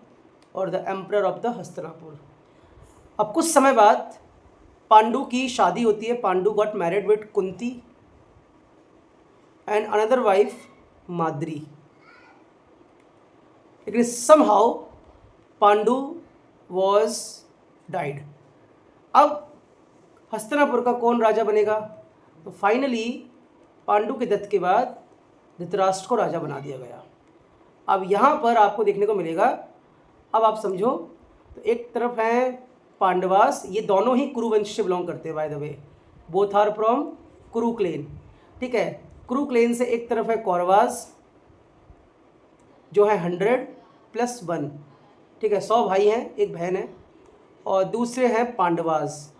और the emperor of the Hastinapur. अब कुछ समय बाद पांडु की शादी होती है। Pandu got married with Kunti and another wife Madri. लेकिन समहाउ पांडु वॉज डाइड। अब हस्तिनापुर का कौन राजा बनेगा, तो फाइनली पांडु के डेथ के बाद धृतराष्ट्र को राजा बना दिया गया। अब यहाँ पर आपको देखने को मिलेगा, अब आप समझो, तो एक तरफ है पांडवास, ये दोनों ही कुरु वंश से बिलोंग करते हैं, by the way both are from Kuru clan, ठीक है। कुरु क्लेन से एक तरफ है कौरवास जो है 100+1, ठीक है, 100 भाई हैं, एक बहन है। और दूसरे हैं पांडवास,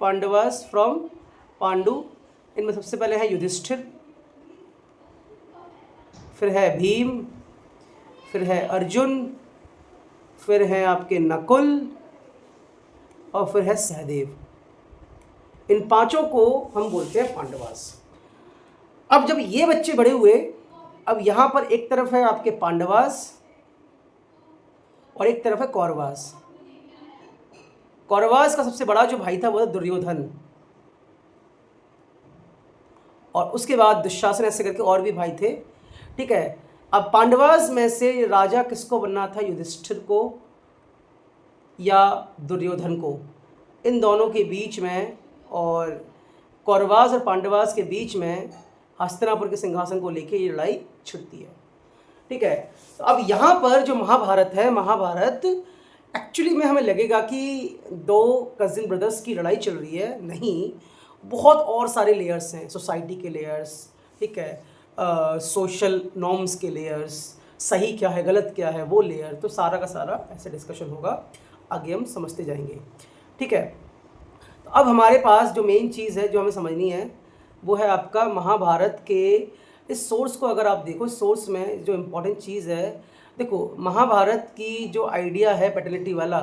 पांडवास फ्रॉम पांडु। इनमें सबसे पहले है युधिष्ठिर, फिर है भीम, फिर है अर्जुन, फिर है आपके नकुल और फिर है सहदेव। इन पांचों को हम बोलते हैं पांडवास। अब जब ये बच्चे बड़े हुए, अब यहाँ पर एक तरफ है आपके पांडवास और एक तरफ है कौरवास। कौरवास का सबसे बड़ा जो भाई था वो था दुर्योधन, और उसके बाद दुशासन, ऐसे करके और भी भाई थे, ठीक है। अब पांडवास में से राजा किसको बनना था, युधिष्ठिर को या दुर्योधन को, इन दोनों के बीच में, और कौरवास और पांडवास के बीच में हस्तिनापुर के सिंहासन को लेके ये लड़ाई छिड़ती है, ठीक है। तो अब यहाँ पर जो महाभारत है, महाभारत एक्चुअली में हमें लगेगा कि 2 कजिन ब्रदर्स की लड़ाई चल रही है, नहीं, बहुत और सारे लेयर्स हैं, सोसाइटी के लेयर्स, ठीक है, सोशल नॉर्म्स के लेयर्स, सही क्या है गलत क्या है वो लेयर, तो सारा का सारा ऐसे डिस्कशन होगा, आगे हम समझते जाएंगे, ठीक है। तो अब हमारे पास जो मेन चीज़ है जो हमें समझनी है वो है आपका महाभारत के इस सोर्स को। अगर आप देखो सोर्स में जो इम्पोर्टेंट चीज़ है, देखो महाभारत की जो आइडिया है पैटर्निटी वाला,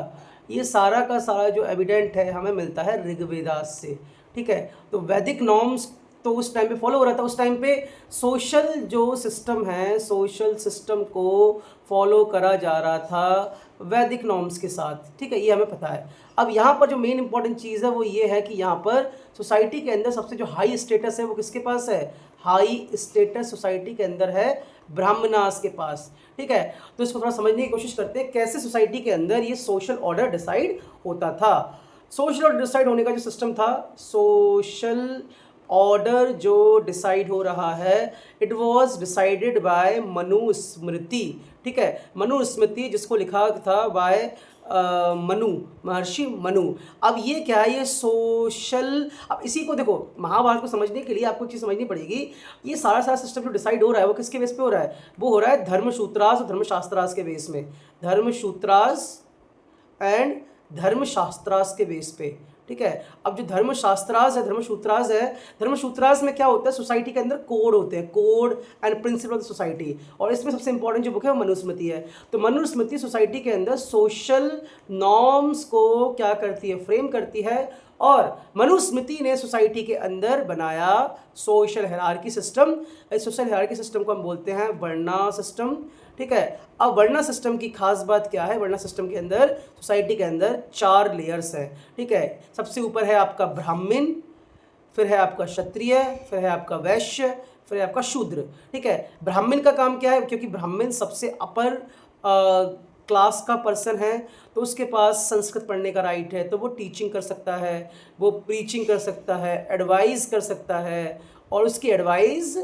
ये सारा का सारा जो एविडेंट है हमें मिलता है ऋग्वेदास से, ठीक है। तो वैदिक नॉर्म्स तो उस टाइम पे फॉलो हो रहा था। उस टाइम पे सोशल जो सिस्टम है, सोशल सिस्टम को फॉलो करा जा रहा था वैदिक नॉर्म्स के साथ, ठीक है, ये हमें पता है। अब यहाँ पर जो मेन इंपॉर्टेंट चीज़ है वो ये है कि यहाँ पर सोसाइटी के अंदर सबसे जो हाई स्टेटस है वो किसके पास है, हाई स्टेटस सोसाइटी के अंदर है ब्राह्मणास के पास, ठीक है। तो इसको थोड़ा समझने की कोशिश करते हैं, कैसे सोसाइटी के अंदर ये सोशल ऑर्डर डिसाइड होता था। सोशल ऑर्डर डिसाइड होने का जो सिस्टम था, सोशल ऑर्डर जो डिसाइड हो रहा है, it was decided by Manusmriti, ठीक है। मनुस्मृति जिसको लिखा था बाय मनु, महर्षि मनु। अब ये क्या है, ये सोशल, अब इसी को देखो महाभारत को समझने के लिए आपको चीज़ समझनी पड़ेगी, ये सारा सारा सिस्टम जो डिसाइड हो रहा है वो किसके बेस पे हो रहा है, वो हो रहा है धर्मसूत्रास और धर्मशास्त्रास के बेस में, धर्मसूत्रास एंड धर्मशास्त्रास के बेस पे, ठीक है। अब जो धर्मशास्त्रास है, धर्मसूत्रास है, धर्मसूत्रास में क्या होता है, सोसाइटी के अंदर कोड होते हैं, code and principle of the society, और इसमें सबसे इंपॉर्टेंट जो बुक है वो मनुस्मृति है। तो मनुस्मृति सोसाइटी के अंदर सोशल नॉर्म्स को क्या करती है, फ्रेम करती है, और मनुस्मृति ने सोसाइटी के अंदर बनाया सोशल हायरार्की सिस्टम। इस सोशल हायरार्की सिस्टम को हम बोलते हैं वर्णा सिस्टम, ठीक है। अब वर्णा सिस्टम की खास बात क्या है, वर्णा सिस्टम के अंदर सोसाइटी के अंदर 4 लेयर्स हैं, ठीक है। सबसे ऊपर है आपका ब्राह्मण, फिर है आपका क्षत्रिय, फिर है आपका वैश्य, फिर है आपका शूद्र, ठीक है। ब्राह्मण का काम क्या है, क्योंकि ब्राह्मण सबसे अपर क्लास का पर्सन है तो उसके पास संस्कृत पढ़ने का राइट है, तो वो टीचिंग कर सकता है, वो प्रीचिंग कर सकता है, एडवाइस कर सकता है। और उसकी एडवाइस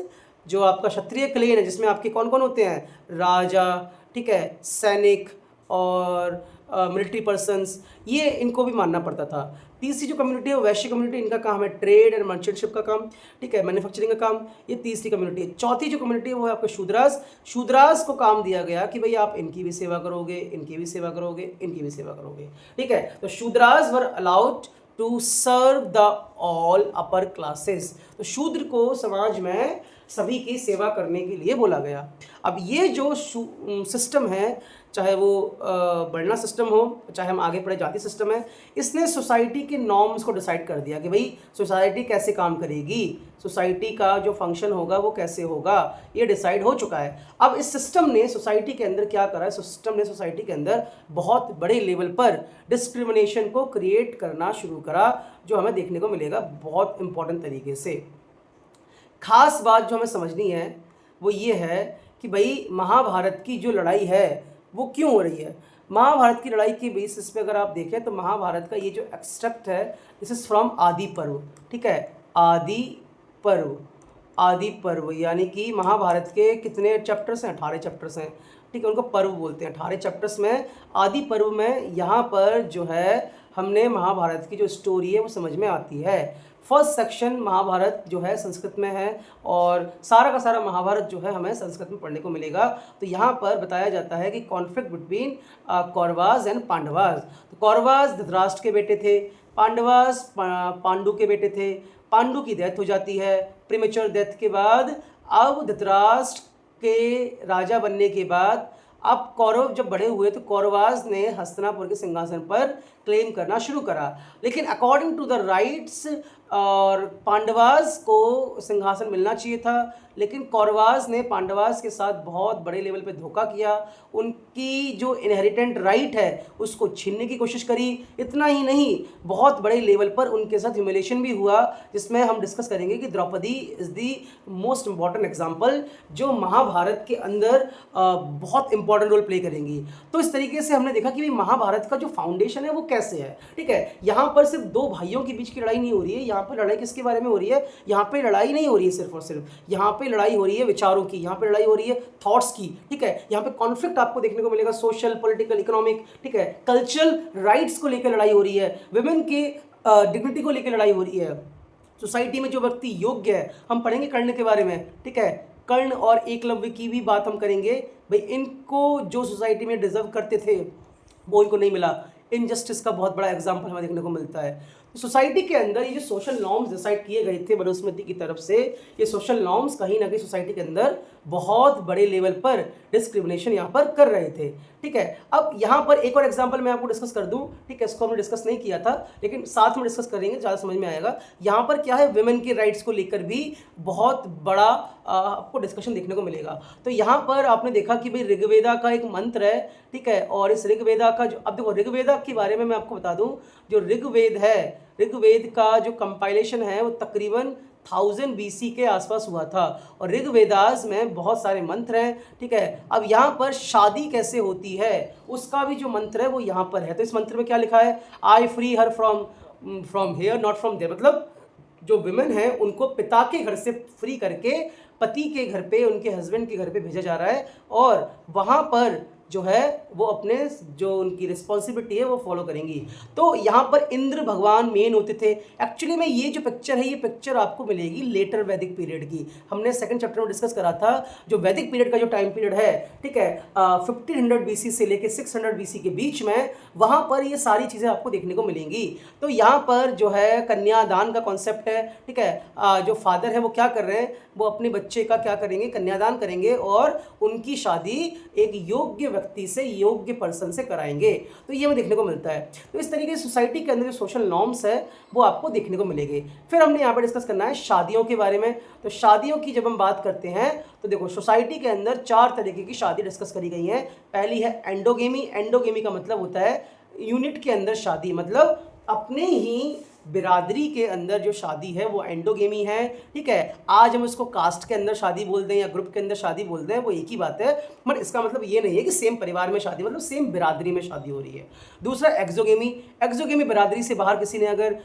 जो आपका क्षत्रिय क्लेन है जिसमें आपके कौन कौन होते हैं, राजा, ठीक है, सैनिक और मिलिट्री पर्सन्स, ये इनको भी मानना पड़ता था। तीसरी जो कम्युनिटी है वो वैश्य कम्युनिटी, इनका काम है ट्रेड एंड मर्चेंटशिप का काम, ठीक है, मैन्युफैक्चरिंग का काम, ये तीसरी कम्युनिटी है। चौथी जो कम्युनिटी है वो है आपका शूद्रास। शूद्रास को काम दिया गया कि भाई आप इनकी भी सेवा करोगे, इनकी भी सेवा करोगे, इनकी भी सेवा करोगे, ठीक है। तो Shudras were allowed to serve the all upper classes. तो शूद्र को समाज में सभी की सेवा करने के लिए बोला गया। अब ये जो सिस्टम है, चाहे वो वर्णा सिस्टम हो, चाहे हम आगे पढ़े जाति सिस्टम है, इसने सोसाइटी के नॉर्म्स को डिसाइड कर दिया कि भाई सोसाइटी कैसे काम करेगी, सोसाइटी का जो फंक्शन होगा वो कैसे होगा, ये डिसाइड हो चुका है। अब इस सिस्टम ने सोसाइटी के अंदर क्या करा है, सिस्टम ने सोसाइटी के अंदर बहुत बड़े लेवल पर डिस्क्रिमिनेशन को क्रिएट करना शुरू करा, जो हमें देखने को मिलेगा बहुत इंपॉर्टेंट तरीके से। खास बात जो हमें समझनी है वो ये है कि भाई महाभारत की जो लड़ाई है वो क्यों हो रही है। महाभारत की लड़ाई के बेसिस पे अगर आप देखें तो महाभारत का ये जो एक्सट्रैक्ट है दिस इज़ फ्रॉम आदि पर्व, ठीक है, आदि पर्व। आदि पर्व यानी कि महाभारत के कितने चैप्टर्स हैं, 18 चैप्टर्स हैं, ठीक है, उनको पर्व बोलते हैं। 18 चैप्टर्स में आदि पर्व में यहाँ पर जो है हमने महाभारत की जो स्टोरी है वो समझ में आती है। फर्स्ट सेक्शन महाभारत जो है संस्कृत में है और सारा का सारा महाभारत जो है हमें संस्कृत में पढ़ने को मिलेगा। तो यहाँ पर बताया जाता है कि conflict between Kauravas and Pandavas. तो कौरवास धृतराष्ट्र के बेटे थे, पांडवास पांडु के बेटे थे। पांडु की डेथ हो जाती है प्रीमेच्योर डेथ के बाद। अब धृतराष्ट्र के राजा बनने के बाद अब कौरव जब बड़े हुए तो कौरवास ने हस्तिनापुर के सिंहासन पर क्लेम करना शुरू करा, लेकिन अकॉर्डिंग टू द राइट्स और पांडवास को सिंहासन मिलना चाहिए था, लेकिन कौरवास ने पांडवास के साथ बहुत बड़े लेवल पे धोखा किया, उनकी जो इनहेरिटेंट राइट है उसको छीनने की कोशिश करी। इतना ही नहीं, बहुत बड़े लेवल पर उनके साथ ह्यूमिलेशन भी हुआ, जिसमें हम डिस्कस करेंगे कि Draupadi is the most important example जो महाभारत के अंदर बहुत इंपॉर्टेंट रोल प्ले करेंगी। तो इस तरीके से हमने देखा कि महाभारत का जो फाउंडेशन है वो कैसे है, ठीक है। यहाँ पर सिर्फ दो भाइयों के बीच की लड़ाई नहीं हो रही है, यहाँ पर लड़ाई किसके बारे में हो रही है, यहाँ पे लड़ाई नहीं हो रही है सिर्फ और सिर्फ, यहाँ पे लड़ाई हो रही है विचारों की, यहाँ पे लड़ाई हो रही है थॉट्स की, ठीक है। यहाँ पे कॉन्फ्लिक्ट आपको देखने को मिलेगा सोशल, पॉलिटिकल, इकोनॉमिक, ठीक है, कल्चरल राइट्स को लेकर लड़ाई हो रही है, विमेन के डिग्निटी को लेकर लड़ाई हो रही है। सोसाइटी में जो व्यक्ति योग्य है, हम पढ़ेंगे कर्ण के बारे में, ठीक है, कर्ण और एकलव्य की भी बात हम करेंगे। भाई इनको जो सोसाइटी में डिजर्व करते थे वो इनको नहीं मिला। इनजस्टिस का बहुत बड़ा एग्जाम्पल हमें देखने को मिलता है। सोसाइटी के अंदर ये जो सोशल नॉर्म्स डिसाइड किए गए थे मनुस्मृति की तरफ से, ये सोशल नॉर्म्स कहीं ना कहीं सोसाइटी के अंदर बहुत बड़े लेवल पर डिस्क्रिमिनेशन यहाँ पर कर रहे थे, ठीक है। अब यहाँ पर एक और एग्जांपल मैं आपको डिस्कस कर दूं, ठीक है, इसको हमने डिस्कस नहीं किया था लेकिन साथ में डिस्कस करेंगे, ज़्यादा समझ में आएगा। यहाँ पर क्या है, विमेन के राइट्स को लेकर भी बहुत बड़ा आपको डिस्कशन देखने को मिलेगा। तो यहाँ पर आपने देखा कि भाई ऋग्वेदा का एक मंत्र है, ठीक है, और इस ऋग्वेदा का जो, अब देखो ऋग्वेदा के बारे में मैं आपको बता दूं, जो ऋग्वेद है, ऋग्वेद का जो कंपाइलेशन है वो तकरीबन 1000 BC के आसपास हुआ था और ऋग्वेदास में बहुत सारे मंत्र हैं, ठीक है। अब यहाँ पर शादी कैसे होती है उसका भी जो मंत्र है वो यहाँ पर है। तो इस मंत्र में क्या लिखा है, I free her from here not from there, मतलब जो विमेन है उनको पिता के घर से फ्री करके पति के घर पे, उनके हस्बैंड के घर पे भेजा जा रहा है और वहाँ पर जो है वो अपने जो उनकी रिस्पॉन्सिबिलिटी है वो फॉलो करेंगी। तो यहाँ पर इंद्र भगवान मेन होते थे। एक्चुअली में ये जो पिक्चर है, ये पिक्चर आपको मिलेगी लेटर वैदिक पीरियड की। हमने सेकंड चैप्टर में डिस्कस करा था जो वैदिक पीरियड का जो टाइम पीरियड है, ठीक है, 1500 BC से लेके 600 BC के बीच में, वहाँ पर ये सारी चीज़ें आपको देखने को मिलेंगी। तो यहाँ पर जो है कन्यादान का कॉन्सेप्ट है, ठीक है, जो फादर है वो क्या कर रहे हैं, वो अपने बच्चे का क्या करेंगे, कन्यादान करेंगे और उनकी शादी एक योग्य व्यक्ति से, योग्य पर्सन से कराएंगे। तो ये हमें देखने को मिलता है। तो इस तरीके से सोसाइटी के अंदर जो सोशल नॉर्म्स है वो आपको देखने को मिलेंगे। फिर हमने यहाँ पर डिस्कस करना है शादियों के बारे में। तो शादियों की जब हम बात करते हैं तो देखो सोसाइटी के अंदर 4 तरीके की शादी डिस्कस करी गई है। पहली है एंडोगेमी। एंडोगेमी का मतलब होता है यूनिट के अंदर शादी, मतलब अपने ही बिरादरी के अंदर जो शादी है वो एंडोगेमी है, ठीक है। आज हम उसको कास्ट के अंदर शादी बोल दें या ग्रुप के अंदर शादी बोल दें, वो एक ही बात है, बट इसका मतलब ये नहीं है कि सेम परिवार में शादी, मतलब सेम बिरादरी में शादी हो रही है। दूसरा एक्सोगेमी, एक्सोगेमी बिरादरी से बाहर किसी ने अगर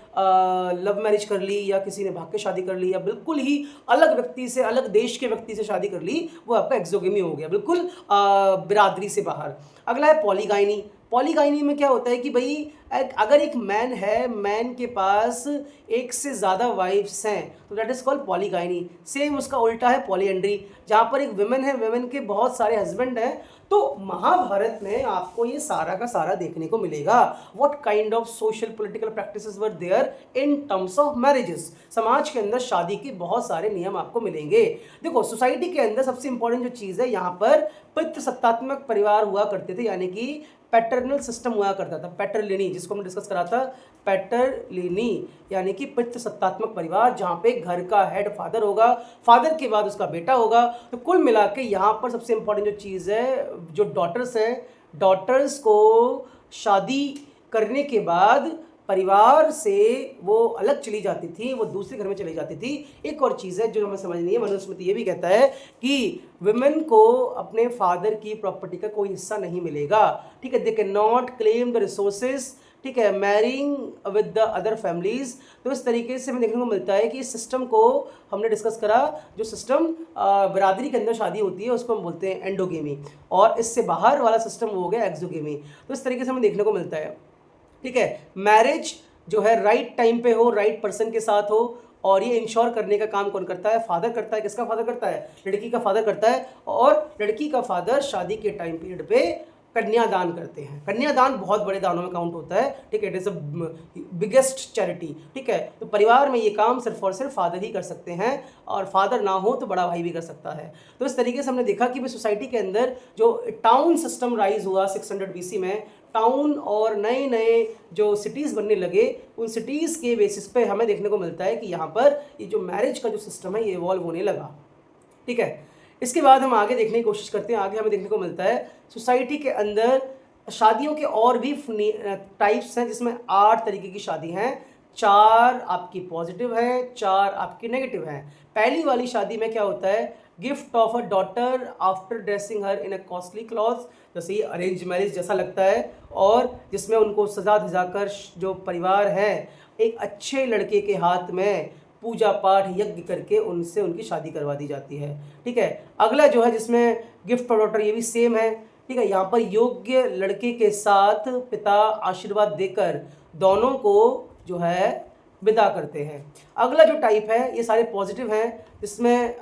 लव मैरिज कर ली या किसी ने भाग के शादी कर ली या बिल्कुल ही अलग व्यक्ति से, अलग देश के व्यक्ति से शादी कर ली, वो आपका एक्सोगेमी हो गया, बिल्कुल बिरादरी से बाहर। अगला है पॉलीगाइनी। पॉलीगाइनी में क्या होता है कि भाई अगर एक मैन है, मैन के पास एक से ज़्यादा वाइफ्स हैं तो that is called polygyny. Same उसका उल्टा है पॉलीएंड्री, जहाँ पर एक विमेन है, विमेन के बहुत सारे हस्बैंड हैं। तो महाभारत में आपको ये सारा का सारा देखने को मिलेगा, what kind of social political practices were there in terms of marriages. समाज के अंदर शादी के बहुत सारे नियम आपको मिलेंगे। देखो सोसाइटी के अंदर सबसे इंपॉर्टेंट जो चीज़ है, यहाँ पर पितृसत्तात्मक परिवार हुआ करते थे, यानी कि पैटर्नल सिस्टम हुआ करता था, पैटरलिनी, जिसको हमने डिस्कस करा था, पैटरलिनी यानी कि पितृसत्तात्मक परिवार, जहाँ पे घर का हेड फादर होगा, फादर के बाद उसका बेटा होगा। तो कुल मिला के यहाँ पर सबसे इंपॉर्टेंट जो चीज़ है, जो डॉटर्स हैं, डॉटर्स को शादी करने के बाद परिवार से वो अलग चली जाती थी, वो दूसरे घर में चली जाती थी। एक और चीज़ है जो हमें समझनी है, मनुस्मृति ये भी कहता है कि विमेन को अपने फादर की प्रॉपर्टी का कोई हिस्सा नहीं मिलेगा, ठीक है। They can not claim the resources, ठीक है, marrying with the other families. तो इस तरीके से हमें देखने को मिलता है कि इस सिस्टम को हमने डिस्कस करा, जो सिस्टम बिरादरी के अंदर शादी होती है उसको हम बोलते हैं एंडोगेमी, और इससे बाहर वाला सिस्टम हो गया एक्सोगेमी। तो इस तरीके से हमें देखने को मिलता है, ठीक है। मैरिज जो है राइट टाइम पे हो, राइट पर्सन के साथ हो, और ये इंश्योर करने का काम कौन करता है? फादर करता है। किसका फादर करता है? लड़की का फादर करता है। और लड़की का फादर शादी के टाइम पीरियड पे कन्यादान करते हैं। कन्यादान बहुत बड़े दानों में काउंट होता है, ठीक है, it is a biggest charity, ठीक है। तो परिवार में ये काम सिर्फ और सिर्फ फादर ही कर सकते हैं, और फादर ना हो तो बड़ा भाई भी कर सकता है। तो इस तरीके से हमने देखा कि सोसाइटी के अंदर जो टाउन सिस्टम राइज हुआ 600 BC में, टाउन और नए नए जो सिटीज़ बनने लगे, उन सिटीज़ के बेसिस पे हमें देखने को मिलता है कि यहाँ पर ये जो मैरिज का जो सिस्टम है ये इवॉल्व होने लगा, ठीक है। इसके बाद हम आगे देखने की कोशिश करते हैं। आगे हमें देखने को मिलता है सोसाइटी के अंदर शादियों के और भी टाइप्स हैं, जिसमें 8 तरीके की शादी हैं। 4 आपकी पॉजिटिव हैं, 4 आपकी नेगेटिव हैं। पहली वाली शादी में क्या होता है? Gift of a daughter after dressing her in a costly cloth, जैसे ये अरेंज मैरिज जैसा लगता है, और जिसमें उनको सजा धजा कर जो परिवार है एक अच्छे लड़के के हाथ में पूजा पाठ यज्ञ करके उनसे उनकी शादी करवा दी जाती है, ठीक है। अगला जो है जिसमें गिफ्ट ऑफ डॉटर, ये भी सेम है, ठीक है। यहाँ पर योग्य लड़के के साथ पिता आशीर्वाद देकर दोनों को जो है विदा करते हैं। अगला जो टाइप है, ये सारे पॉजिटिव हैं, जिसमें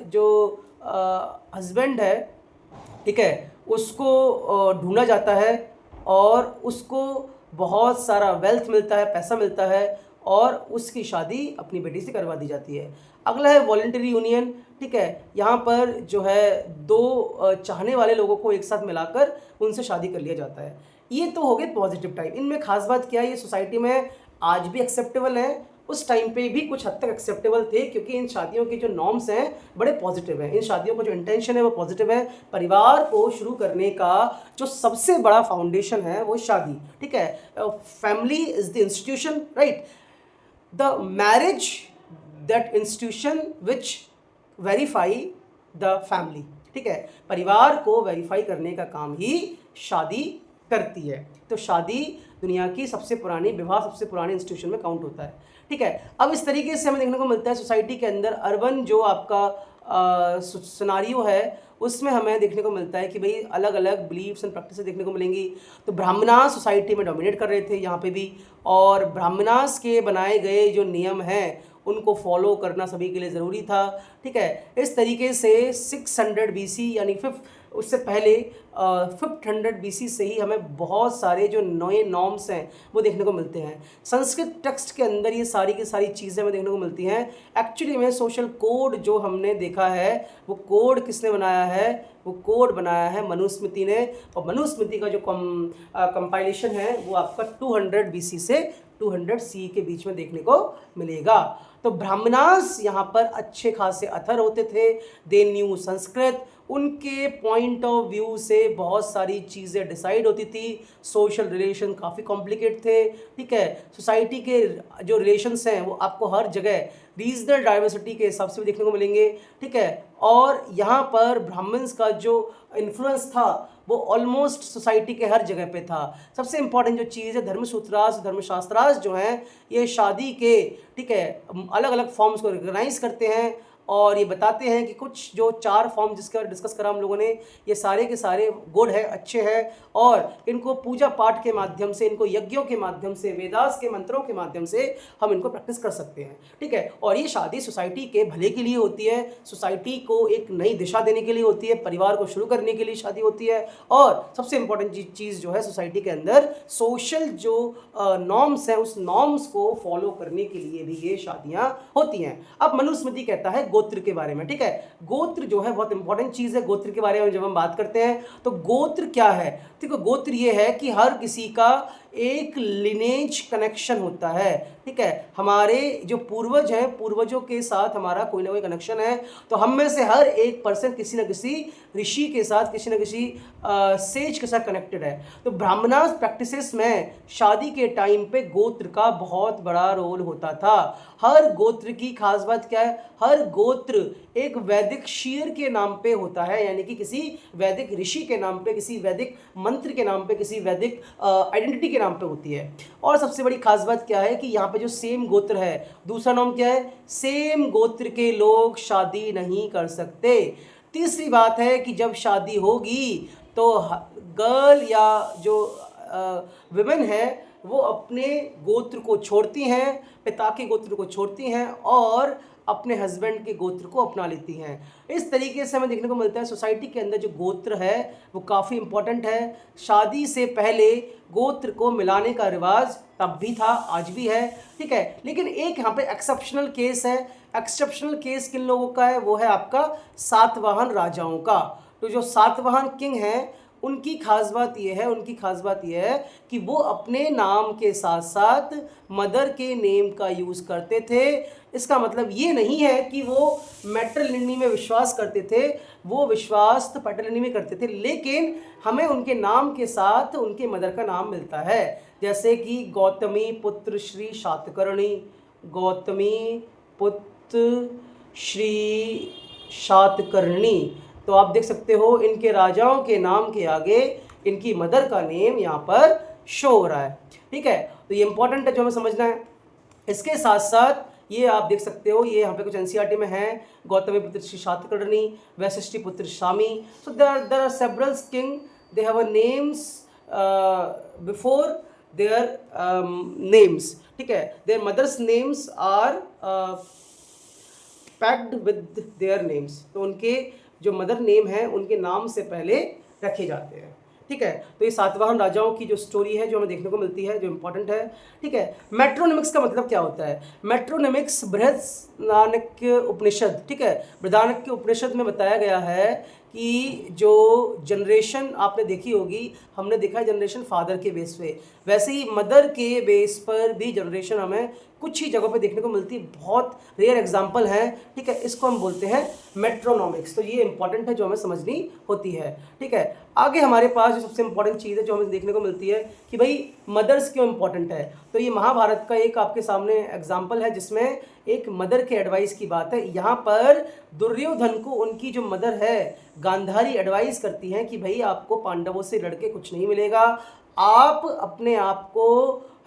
जो हस्बैंड है, ठीक है, उसको ढूंढा जाता है और उसको बहुत सारा वेल्थ मिलता है, पैसा मिलता है, और उसकी शादी अपनी बेटी से करवा दी जाती है। अगला है वॉलंटरी यूनियन, ठीक है। यहाँ पर जो है 2 चाहने वाले लोगों को एक साथ मिलाकर उनसे शादी कर लिया जाता है। ये तो हो गए पॉजिटिव टाइप। इनमें खास बात क्या है, ये सोसाइटी में आज भी एक्सेप्टेबल है, उस टाइम पे भी कुछ हद तक एक्सेप्टेबल थे, क्योंकि इन शादियों के जो नॉर्म्स हैं बड़े पॉजिटिव हैं। इन शादियों का जो इंटेंशन है वो पॉजिटिव है। परिवार को शुरू करने का जो सबसे बड़ा फाउंडेशन है वो शादी, ठीक है। Family is the institution, right. The marriage that institution which verify the family, ठीक है। परिवार को वेरीफाई करने का काम ही शादी करती है। तो शादी दुनिया की सबसे पुरानी, विवाह सबसे पुराने इंस्टीट्यूशन में काउंट होता है, ठीक है। अब इस तरीके से हमें देखने को मिलता है सोसाइटी के अंदर अर्बन जो आपका सिनारियो है, उसमें हमें देखने को मिलता है कि भाई अलग अलग बिलीफ्स एंड प्रैक्टिसेस देखने को मिलेंगी। तो ब्राह्मणास सोसाइटी में डोमिनेट कर रहे थे यहाँ पे भी, और ब्राह्मणास के बनाए गए जो नियम हैं उनको फॉलो करना सभी के लिए ज़रूरी था, ठीक है। इस तरीके से 600 BC यानी उससे पहले 500 BC से ही हमें बहुत सारे जो नए नॉर्म्स हैं वो देखने को मिलते हैं। संस्कृत टेक्स्ट के अंदर ये सारी की सारी चीज़ें हमें देखने को मिलती हैं। एक्चुअली में सोशल कोड जो हमने देखा है वो कोड किसने बनाया है? वो कोड बनाया है मनुस्मृति ने, और मनुस्मृति का जो कंपाइलेशन है वो आपका 200 BC से 200 CE के बीच में देखने को मिलेगा। तो ब्राह्मणास यहाँ पर अच्छे खासे अथर होते थे, दे न्यू संस्कृत, उनके पॉइंट ऑफ व्यू से बहुत सारी चीज़ें डिसाइड होती थी। सोशल रिलेशन काफ़ी कॉम्प्लिकेट थे, ठीक है। सोसाइटी के जो रिलेशंस हैं वो आपको हर जगह रीजनल डाइवर्सिटी के हिसाब से भी देखने को मिलेंगे, ठीक है। और यहाँ पर ब्राह्मण्स का जो इन्फ्लुएंस था वो ऑलमोस्ट सोसाइटी के हर जगह पे था। सबसे इंपॉर्टेंट जो चीज़ है, धर्मसूत्रास धर्मशास्त्रास जो हैं ये शादी के, ठीक है, अलग अलग फॉर्म्स को रिकॉग्नाइज करते हैं और ये बताते हैं कि कुछ जो 4 फॉर्म जिसके बारे में डिस्कस करा हम लोगों ने, ये सारे के सारे गुड है, अच्छे हैं और इनको पूजा पाठ के माध्यम से, इनको यज्ञों के माध्यम से, वेदास के मंत्रों के माध्यम से हम इनको प्रैक्टिस कर सकते हैं, ठीक है। और ये शादी सोसाइटी के भले के लिए होती है, सोसाइटी को एक नई दिशा देने के लिए होती है, परिवार को शुरू करने के लिए शादी होती है और सबसे इंपॉर्टेंट चीज़ जो है सोसाइटी के अंदर सोशल जो नॉर्म्स हैं उस नॉर्म्स को फॉलो करने के लिए भी ये शादियाँ होती हैं। अब मनुस्मृति कहता है गोत्र के बारे में, ठीक है। गोत्र जो है बहुत इंपॉर्टेंट चीज़ है। गोत्र के बारे में जब हम बात करते हैं तो गोत्र क्या है, ठीक है। गोत्र ये है कि हर किसी का एक लिनेज कनेक्शन होता है, ठीक है। हमारे जो पूर्वज हैं, पूर्वजों के साथ हमारा कोई ना कोई कनेक्शन है, तो हम में से हर एक पर्सन किसी न किसी ऋषि के साथ, किसी न किसी सेज के साथ कनेक्टेड है। तो ब्राह्मणास प्रैक्टिसेस में शादी के टाइम पे गोत्र का बहुत बड़ा रोल होता था। हर गोत्र की खास बात क्या है, हर गोत्र एक वैदिक शीर के नाम पे होता है, यानी कि किसी वैदिक ऋषि के नाम पे, किसी वैदिक मंत्र के नाम पे, किसी वैदिक आइडेंटिटी के नाम पे होती है। और सबसे बड़ी खास बात क्या है कि यहाँ पे जो सेम गोत्र है, दूसरा नाम क्या है, सेम गोत्र के लोग शादी नहीं कर सकते। तीसरी बात है कि जब शादी होगी तो गर्ल या जो विमेन है वो अपने गोत्र को छोड़ती हैं, पिता के गोत्र को छोड़ती हैं और अपने हस्बैंड के गोत्र को अपना लेती हैं। इस तरीके से हमें देखने को मिलता है सोसाइटी के अंदर जो गोत्र है वो काफ़ी इंपॉर्टेंट है। शादी से पहले गोत्र को मिलाने का रिवाज तब भी था, आज भी है, ठीक है। लेकिन एक यहाँ पे एक्सेप्शनल केस है। एक्सेप्शनल केस किन लोगों का है, वो है आपका सातवाहन राजाओं का। तो जो सातवाहन किंग हैं उनकी खास बात यह है कि वो अपने नाम के साथ साथ मदर के नेम का यूज़ करते थे। इसका मतलब ये नहीं है कि वो मैट्रिलिनी में विश्वास करते थे, वो विश्वास तो पैटर्लिनी में करते थे, लेकिन हमें उनके नाम के साथ उनके मदर का नाम मिलता है। जैसे कि गौतमी पुत्र श्री शातकर्णी, गौतमी पुत्र श्री शातकर्णी। तो आप देख सकते हो इनके राजाओं के नाम के आगे इनकी मदर का नेम यहाँ पर शो हो रहा है, ठीक है। तो ये इंपॉर्टेंट है जो हमें समझना है। इसके साथ साथ ये आप देख सकते हो, ये यहाँ पे कुछ एनसीईआरटी में है, गौतमी पुत्र Shri Satakarni, Vashishthi Putra Shami. So there are several king, they have a names before their names, ठीक है। Their mothers names are packed with their names. तो उनके जो मदर नेम है उनके नाम से पहले रखे जाते हैं, ठीक है। तो ये सातवाहन राजाओं की जो स्टोरी है जो हमें देखने को मिलती है, जो इंपॉर्टेंट है, ठीक है। मेट्रोनिमिक्स का मतलब क्या होता है, मेट्रोनिमिक्स बृहदारण्यक उपनिषद, ठीक है, बृहदारण्यक उपनिषद में बताया गया है कि जो जनरेशन आपने देखी होगी, हमने देखा है जनरेशन फादर के बेस पे, वैसे ही मदर के बेस पर भी जनरेशन हमें कुछ ही जगहों पे देखने को मिलती है, बहुत रेयर एग्जांपल है, ठीक है। इसको हम बोलते हैं मेट्रोनॉमिक्स। तो ये इंपॉर्टेंट है जो हमें समझनी होती है, ठीक है। आगे हमारे पास जो सबसे इंपॉर्टेंट चीज़ है जो हमें देखने को मिलती है कि भाई मदर्स क्यों इंपॉर्टेंट है, तो ये महाभारत का एक आपके सामने एग्जाम्पल है जिसमें एक मदर के एडवाइस की बात है। यहाँ पर दुर्योधन को उनकी जो मदर है गांधारी एडवाइस करती हैं कि भाई आपको पांडवों से लड़के कुछ नहीं मिलेगा, आप अपने आप को,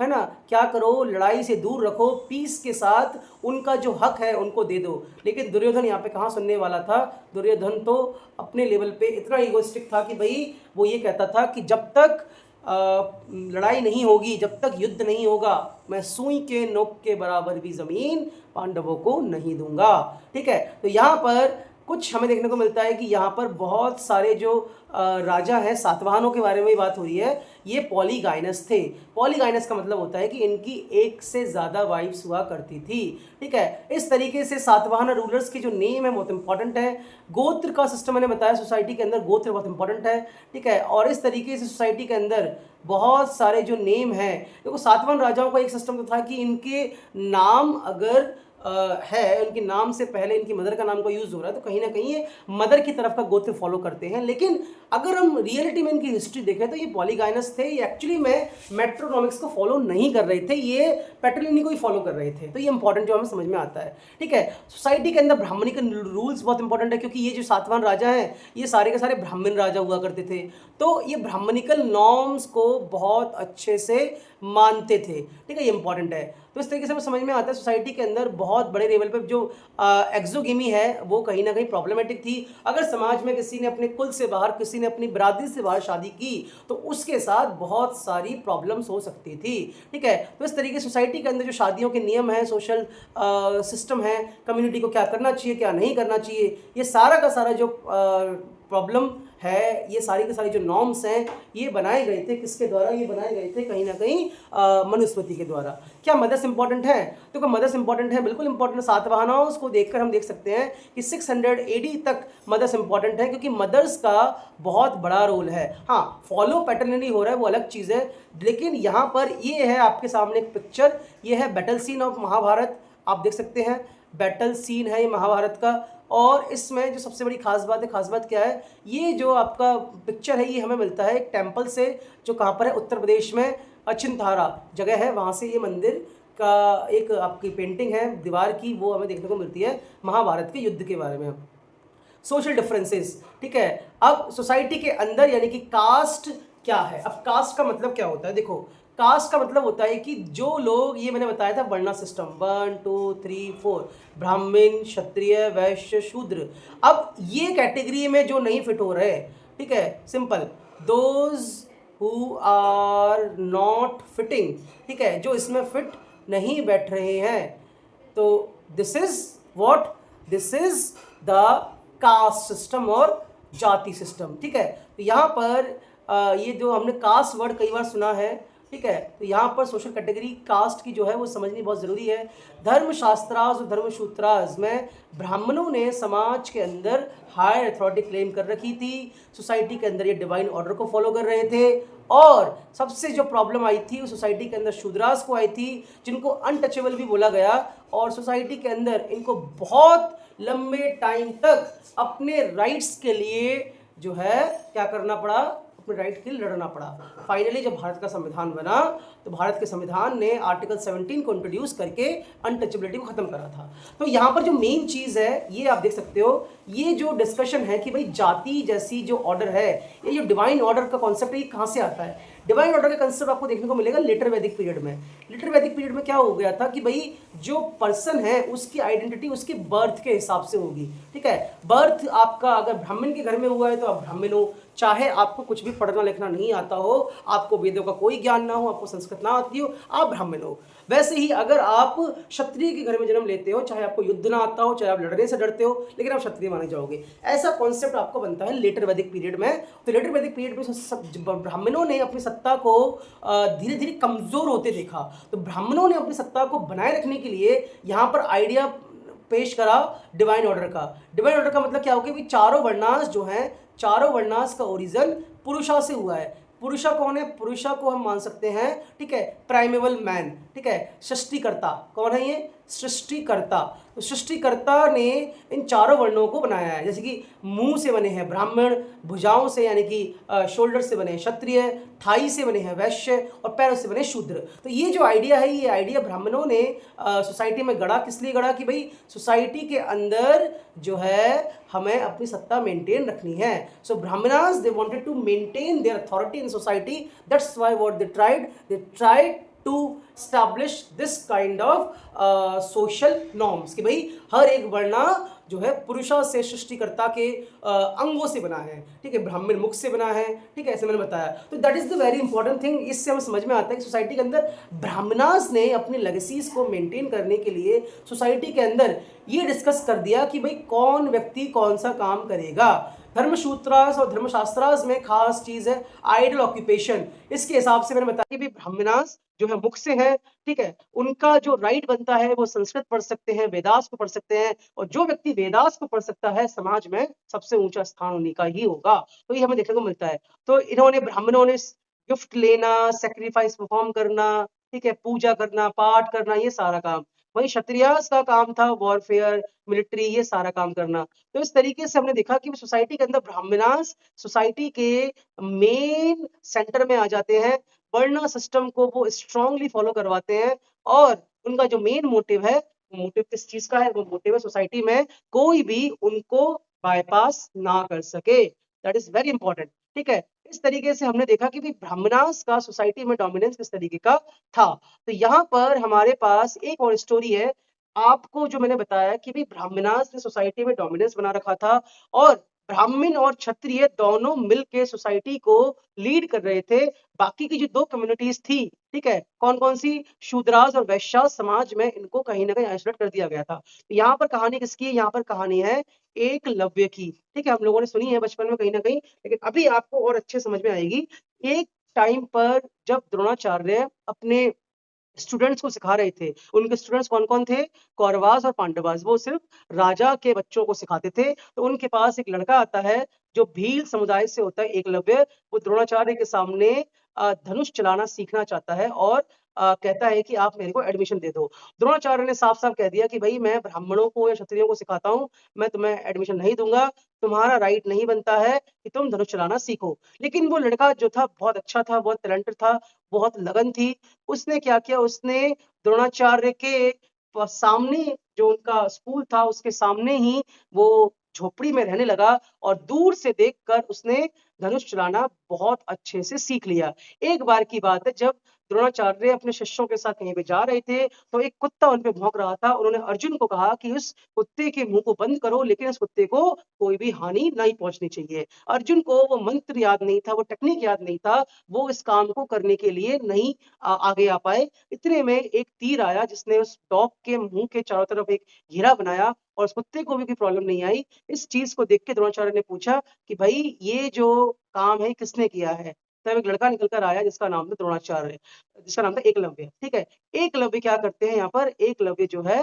है ना, क्या करो, लड़ाई से दूर रखो, पीस के साथ उनका जो हक है उनको दे दो। लेकिन दुर्योधन यहाँ पे कहाँ सुनने वाला था, दुर्योधन तो अपने लेवल पे इतना ईगोइस्टिक था कि भाई वो ये कहता था कि जब तक लड़ाई नहीं होगी, जब तक युद्ध नहीं होगा, मैं सुई के नोक के बराबर भी ज़मीन पांडवों को नहीं दूंगा, ठीक है। तो यहाँ पर कुछ हमें देखने को मिलता है कि यहाँ पर बहुत सारे जो राजा हैं, सातवाहनों के बारे में ही बात हो रही है, ये पॉलीगाइनस थे। पॉलीगाइनस का मतलब होता है कि इनकी एक से ज़्यादा वाइफ्स हुआ करती थी, ठीक है। इस तरीके से सातवाहन रूलर्स के जो नेम है बहुत इंपॉर्टेंट है। गोत्र का सिस्टम मैंने बताया, सोसाइटी के अंदर गोत्र बहुत इंपॉर्टेंट है, ठीक है। और इस तरीके से सोसाइटी के अंदर बहुत सारे जो नेम हैं, देखो सातवाहन राजाओं का एक सिस्टम तो था कि इनके नाम अगर है, उनके नाम से पहले इनकी मदर का नाम का यूज़ हो रहा है, तो कहीं ना कहीं ये मदर की तरफ का गोत्र फॉलो करते हैं। लेकिन अगर हम रियलिटी में इनकी हिस्ट्री देखें तो ये पॉलीगाइनस थे, ये एक्चुअली में मेट्रोनॉमिक्स को फॉलो नहीं कर रहे थे, ये पैटर्निटी को ही फॉलो कर रहे थे। तो ये इंपॉर्टेंट जो हमें समझ में आता है। ठीक है, सोसाइटी के अंदर ब्राह्मणिक रूल्स बहुत इंपॉर्टेंट है, क्योंकि ये जो सातवाहन राजा हैं ये सारे के सारे ब्राह्मण राजा हुआ करते थे, तो ये ब्राह्मणिकल नॉर्म्स को बहुत अच्छे से मानते थे। ठीक है, ये इंपॉर्टेंट है। तो इस तरीके से हमें समझ में आता है सोसाइटी के अंदर बहुत बड़े लेवल पे जो एक्सोगेमी है वो कहीं ना कहीं प्रॉब्लमेटिक थी। अगर समाज में किसी ने अपने कुल से बाहर, किसी ने अपनी बरादरी से बाहर शादी की तो उसके साथ बहुत सारी प्रॉब्लम्स हो सकती थी। ठीक है, तो इस तरीके से सोसाइटी के अंदर जो शादियों के नियम है, सोशल सिस्टम है, कम्युनिटी को क्या करना चाहिए क्या नहीं करना चाहिए, ये सारा का सारा जो प्रॉब्लम है, ये सारी के सारी जो नॉर्म्स हैं ये बनाए गए थे किसके द्वारा? ये बनाए गए थे कहीं ना कहीं मनुस्मृति के द्वारा। क्या मदर्स इंपॉर्टेंट है? तो क्या मदर्स इंपॉर्टेंट है? बिल्कुल इंपॉर्टेंट। सातवाहनों को देखकर हम देख सकते हैं कि 600 AD तक मदर्स इंपॉर्टेंट है, क्योंकि मदर्स का बहुत बड़ा रोल है। हाँ, फॉलो पैटर्नली हो रहा है वो अलग चीज़ है, लेकिन यहाँ पर ये है आपके सामने एक पिक्चर, ये है बैटल सीन ऑफ महाभारत, आप देख सकते हैं बैटल सीन है ये महाभारत का। और इसमें जो सबसे बड़ी खास बात है, खास बात क्या है, ये जो आपका पिक्चर है ये हमें मिलता है एक टेम्पल से, जो कहाँ पर है? उत्तर प्रदेश में अचिंतारा जगह है, वहाँ से ये मंदिर का एक आपकी पेंटिंग है दीवार की, वो हमें देखने को मिलती है महाभारत के युद्ध के बारे में। सोशल डिफरेंसेस, ठीक है। अब सोसाइटी के अंदर यानी कि कास्ट क्या है? अब कास्ट का मतलब क्या होता है? देखो, कास्ट का मतलब होता है कि जो लोग, ये मैंने बताया था वर्णा सिस्टम 1 2 3 4, ब्राह्मण, क्षत्रिय, वैश्य, शूद्र। अब ये कैटेगरी में जो नहीं फिट हो रहे, ठीक है, simple, those who are not fitting, ठीक है, जो इसमें फिट नहीं बैठ रहे हैं, तो this is what? This is the caste system और जाति सिस्टम। ठीक है, तो यहाँ पर ये जो हमने कास्ट वर्ड कई बार सुना है, ठीक है, तो यहाँ पर सोशल कैटेगरी कास्ट की जो है वो समझनी बहुत ज़रूरी है। धर्मशास्त्रास और धर्मसूत्रास में ब्राह्मणों ने समाज के अंदर हायर अथॉरिटी क्लेम कर रखी थी, सोसाइटी के अंदर ये डिवाइन ऑर्डर को फॉलो कर रहे थे। और सबसे जो प्रॉब्लम आई थी वो सोसाइटी के अंदर शूद्रास को आई थी, जिनको अनटचेबल भी बोला गया, और सोसाइटी के अंदर इनको बहुत लंबे टाइम तक अपने राइट्स के लिए जो है क्या करना पड़ा? अपने राइट के लिए लड़ना पड़ा। फाइनली जब भारत का संविधान बना तो भारत के संविधान ने आर्टिकल 17 को इंट्रोड्यूस करके अनटचेबिलिटी को खत्म करा था। तो यहाँ पर जो मेन चीज़ है ये आप देख सकते हो, ये जो डिस्कशन है कि भाई जाति जैसी जो ऑर्डर है, ये जो डिवाइन ऑर्डर का कॉन्सेप्ट है, ये कहाँ से आता है? डिवाइन ऑर्डर का कंसेप्ट आपको देखने को मिलेगा लेटर वैदिक पीरियड में। लेटर वैदिक पीरियड में क्या हो गया था कि भाई जो पर्सन है उसकी आइडेंटिटी उसके बर्थ के हिसाब से होगी। ठीक है, बर्थ आपका अगर ब्राह्मण के घर में हुआ है तो आप ब्राह्मण हो, चाहे आपको कुछ भी पढ़ना लिखना नहीं आता हो, आपको वेदों का कोई ज्ञान ना हो, आपको संस्कृत ना आती हो, आप ब्राह्मण हो। वैसे ही अगर आप क्षत्रिय के घर में जन्म लेते हो, चाहे आपको युद्ध ना आता हो, चाहे आप लड़ने से डरते हो, लेकिन आप क्षत्रिय माने जाओगे। ऐसा कॉन्सेप्ट आपको बनता है लेटर वैदिक पीरियड में। तो लेटर वैदिक पीरियड में सब ब्राह्मणों ने अपनी सत्ता को धीरे धीरे कमजोर होते देखा, तो ब्राह्मणों ने अपनी सत्ता को बनाए रखने के लिए यहाँ पर आइडिया पेश करा डिवाइन ऑर्डर का। डिवाइन ऑर्डर का मतलब क्या हो गया? कि चारों वर्णास जो हैं, चारों वर्णास का ओरिजिन पुरुषा से हुआ है। पुरुषा कौन है? पुरुषा को हम मान सकते हैं, ठीक है, प्राइमेवल मैन, ठीक है, सृष्टिकर्ता। कौन है ये? सृष्टिकर्ता। तो सृष्टिकर्ता ने इन चारों वर्णों को बनाया है। जैसे कि मुंह से बने हैं ब्राह्मण, भुजाओं से यानी कि शोल्डर से बने क्षत्रिय, थाई से बने हैं वैश्य, और पैरों से बने शूद्र। तो ये जो आइडिया है, ये आइडिया ब्राह्मणों ने सोसाइटी में गढ़ा। किस लिए गढ़ा? कि भाई सोसाइटी के अंदर जो है हमें अपनी सत्ता मेंटेन रखनी है। So Brahmanas they wanted to maintain their authority in society, that's why what they tried to establish this kind of social norms, कि भाई हर एक वर्णा जो है पुरुषा से सृष्टिकर्ता के अंगों से बना है, ठीक है, ब्राह्मण मुख से बना है, ठीक है, ऐसे मैंने बताया। तो that is the very important thing. इससे हमें समझ में आता है कि सोसाइटी के अंदर ब्राह्मणास ने अपनी लेगेसीज को मेंटेन करने के लिए सोसाइटी के अंदर ये डिस्कस कर दिया कि भाई कौन व्यक्ति कौन सा काम करेगा। धर्मसूत्रास और धर्मशास्त्रास में खास चीज है आइडल ऑक्यूपेशन। इसके हिसाब से मैंने बताया कि भाई ब्राह्मणास जो है मुख से है, ठीक है, उनका जो राइट बनता है वो संस्कृत पढ़ सकते हैं, वेदास को पढ़ सकते हैं, और जो व्यक्ति वेदास को पढ़ सकता है समाज में सबसे ऊंचा स्थान उन्हीं का ही होगा। तो ये हमें देखने को मिलता है। तो इन्होंने, ब्राह्मणों ने गिफ्ट लेना, सेक्रीफाइस परफॉर्म करना, ठीक है, पूजा करना, पाठ करना, ये सारा काम वहीं क्षत्रियास का काम था वॉरफेयर, मिलिट्री, ये सारा काम करना। तो इस तरीके से हमने देखा कि सोसाइटी के अंदर ब्राह्मणास सोसाइटी के मेन सेंटर में आ जाते हैं। वर्ण सिस्टम को वो स्ट्रांगली फॉलो करवाते हैं और उनका जो मेन मोटिव है, मोटिव किस चीज का है? वो मोटिव है सोसाइटी में कोई भी उनको बायपास ना कर सके। That is very important. ठीक है, इस तरीके से हमने देखा कि भी ब्राह्मणास का सोसाइटी में डोमिनेंस किस तरीके का था। तो यहाँ पर हमारे पास एक और स्टोरी है। आपको जो मैंने बताया कि भी ब्राह्मणास ने सोसाइटी में डोमिनेंस बना रखा था और ब्राह्मण और क्षत्रिय दोनों मिलके सोसाइटी को लीड कर रहे थे। बाकी की जो दो कम्युनिटीज थी, ठीक है, कौन कौन सी? शूद्रास और वैश्य समाज में इनको कहीं ना कहीं आइसोलेट कर दिया गया था। तो यहाँ पर कहानी किसकी है? यहाँ पर कहानी है एकलव्य की। ठीक है, हम लोगों ने सुनी है बचपन में कहीं ना कहीं, लेकिन अभी आपको और अच्छे समझ में आएगी। एक टाइम पर जब द्रोणाचार्य अपने स्टूडेंट्स को सिखा रहे थे, उनके स्टूडेंट्स कौन कौन थे? कौरवास और पांडवास। वो सिर्फ राजा के बच्चों को सिखाते थे। तो उनके पास एक लड़का आता है जो भील समुदाय से होता है, एकलव्य। वो द्रोणाचार्य के सामने धनुष चलाना सीखना चाहता है और कहता है कि आप मेरे को एडमिशन दे दो। द्रोणाचार्य ने साफ साफ कह दिया कि भाई मैं ब्राह्मणों को या क्षत्रियों को सिखाता हूँ, मैं तुम्हें एडमिशन नहीं दूंगा। तुम्हारा राइट नहीं बनता है कि तुम धनुष चलाना सीखो। लेकिन वो लड़का जो था बहुत अच्छा था, बहुत टैलेंटेड था, बहुत लगन थी। उसने क्या किया? उसने द्रोणाचार्य के सामने, जो उनका स्कूल था उसके सामने ही वो झोपड़ी में रहने लगा और दूर से देखकर उसने धनुष चलाना बहुत अच्छे से सीख लिया। एक बार की बात है, जब द्रोणाचार्य अपने शिष्यों के साथ कहीं पे जा रहे थे तो एक कुत्ता उन पे भौंक रहा था। उन्होंने अर्जुन को कहा कि उस कुत्ते के मुंह को बंद करो, लेकिन उस कुत्ते को कोई भी हानि नहीं पहुंचनी चाहिए। अर्जुन को वो मंत्र याद नहीं था, वो टेक्निक याद नहीं था, वो इस काम को करने के लिए नहीं आगे आ पाए। इतने में एक तीर आया जिसने उस डॉग के मुंह के चारों तरफ एक घेरा बनाया और उस कुत्ते को भी कोई प्रॉब्लम नहीं आई। इस चीज को देख के द्रोणाचार्य ने पूछा कि भाई ये जो काम है किसने किया है? तब एक लड़का निकल कर आया जिसका नाम था द्रोणाचार्य, जिसका नाम था एकलव्य। ठीक है, एकलव्य क्या करते हैं यहाँ पर? एकलव्य जो है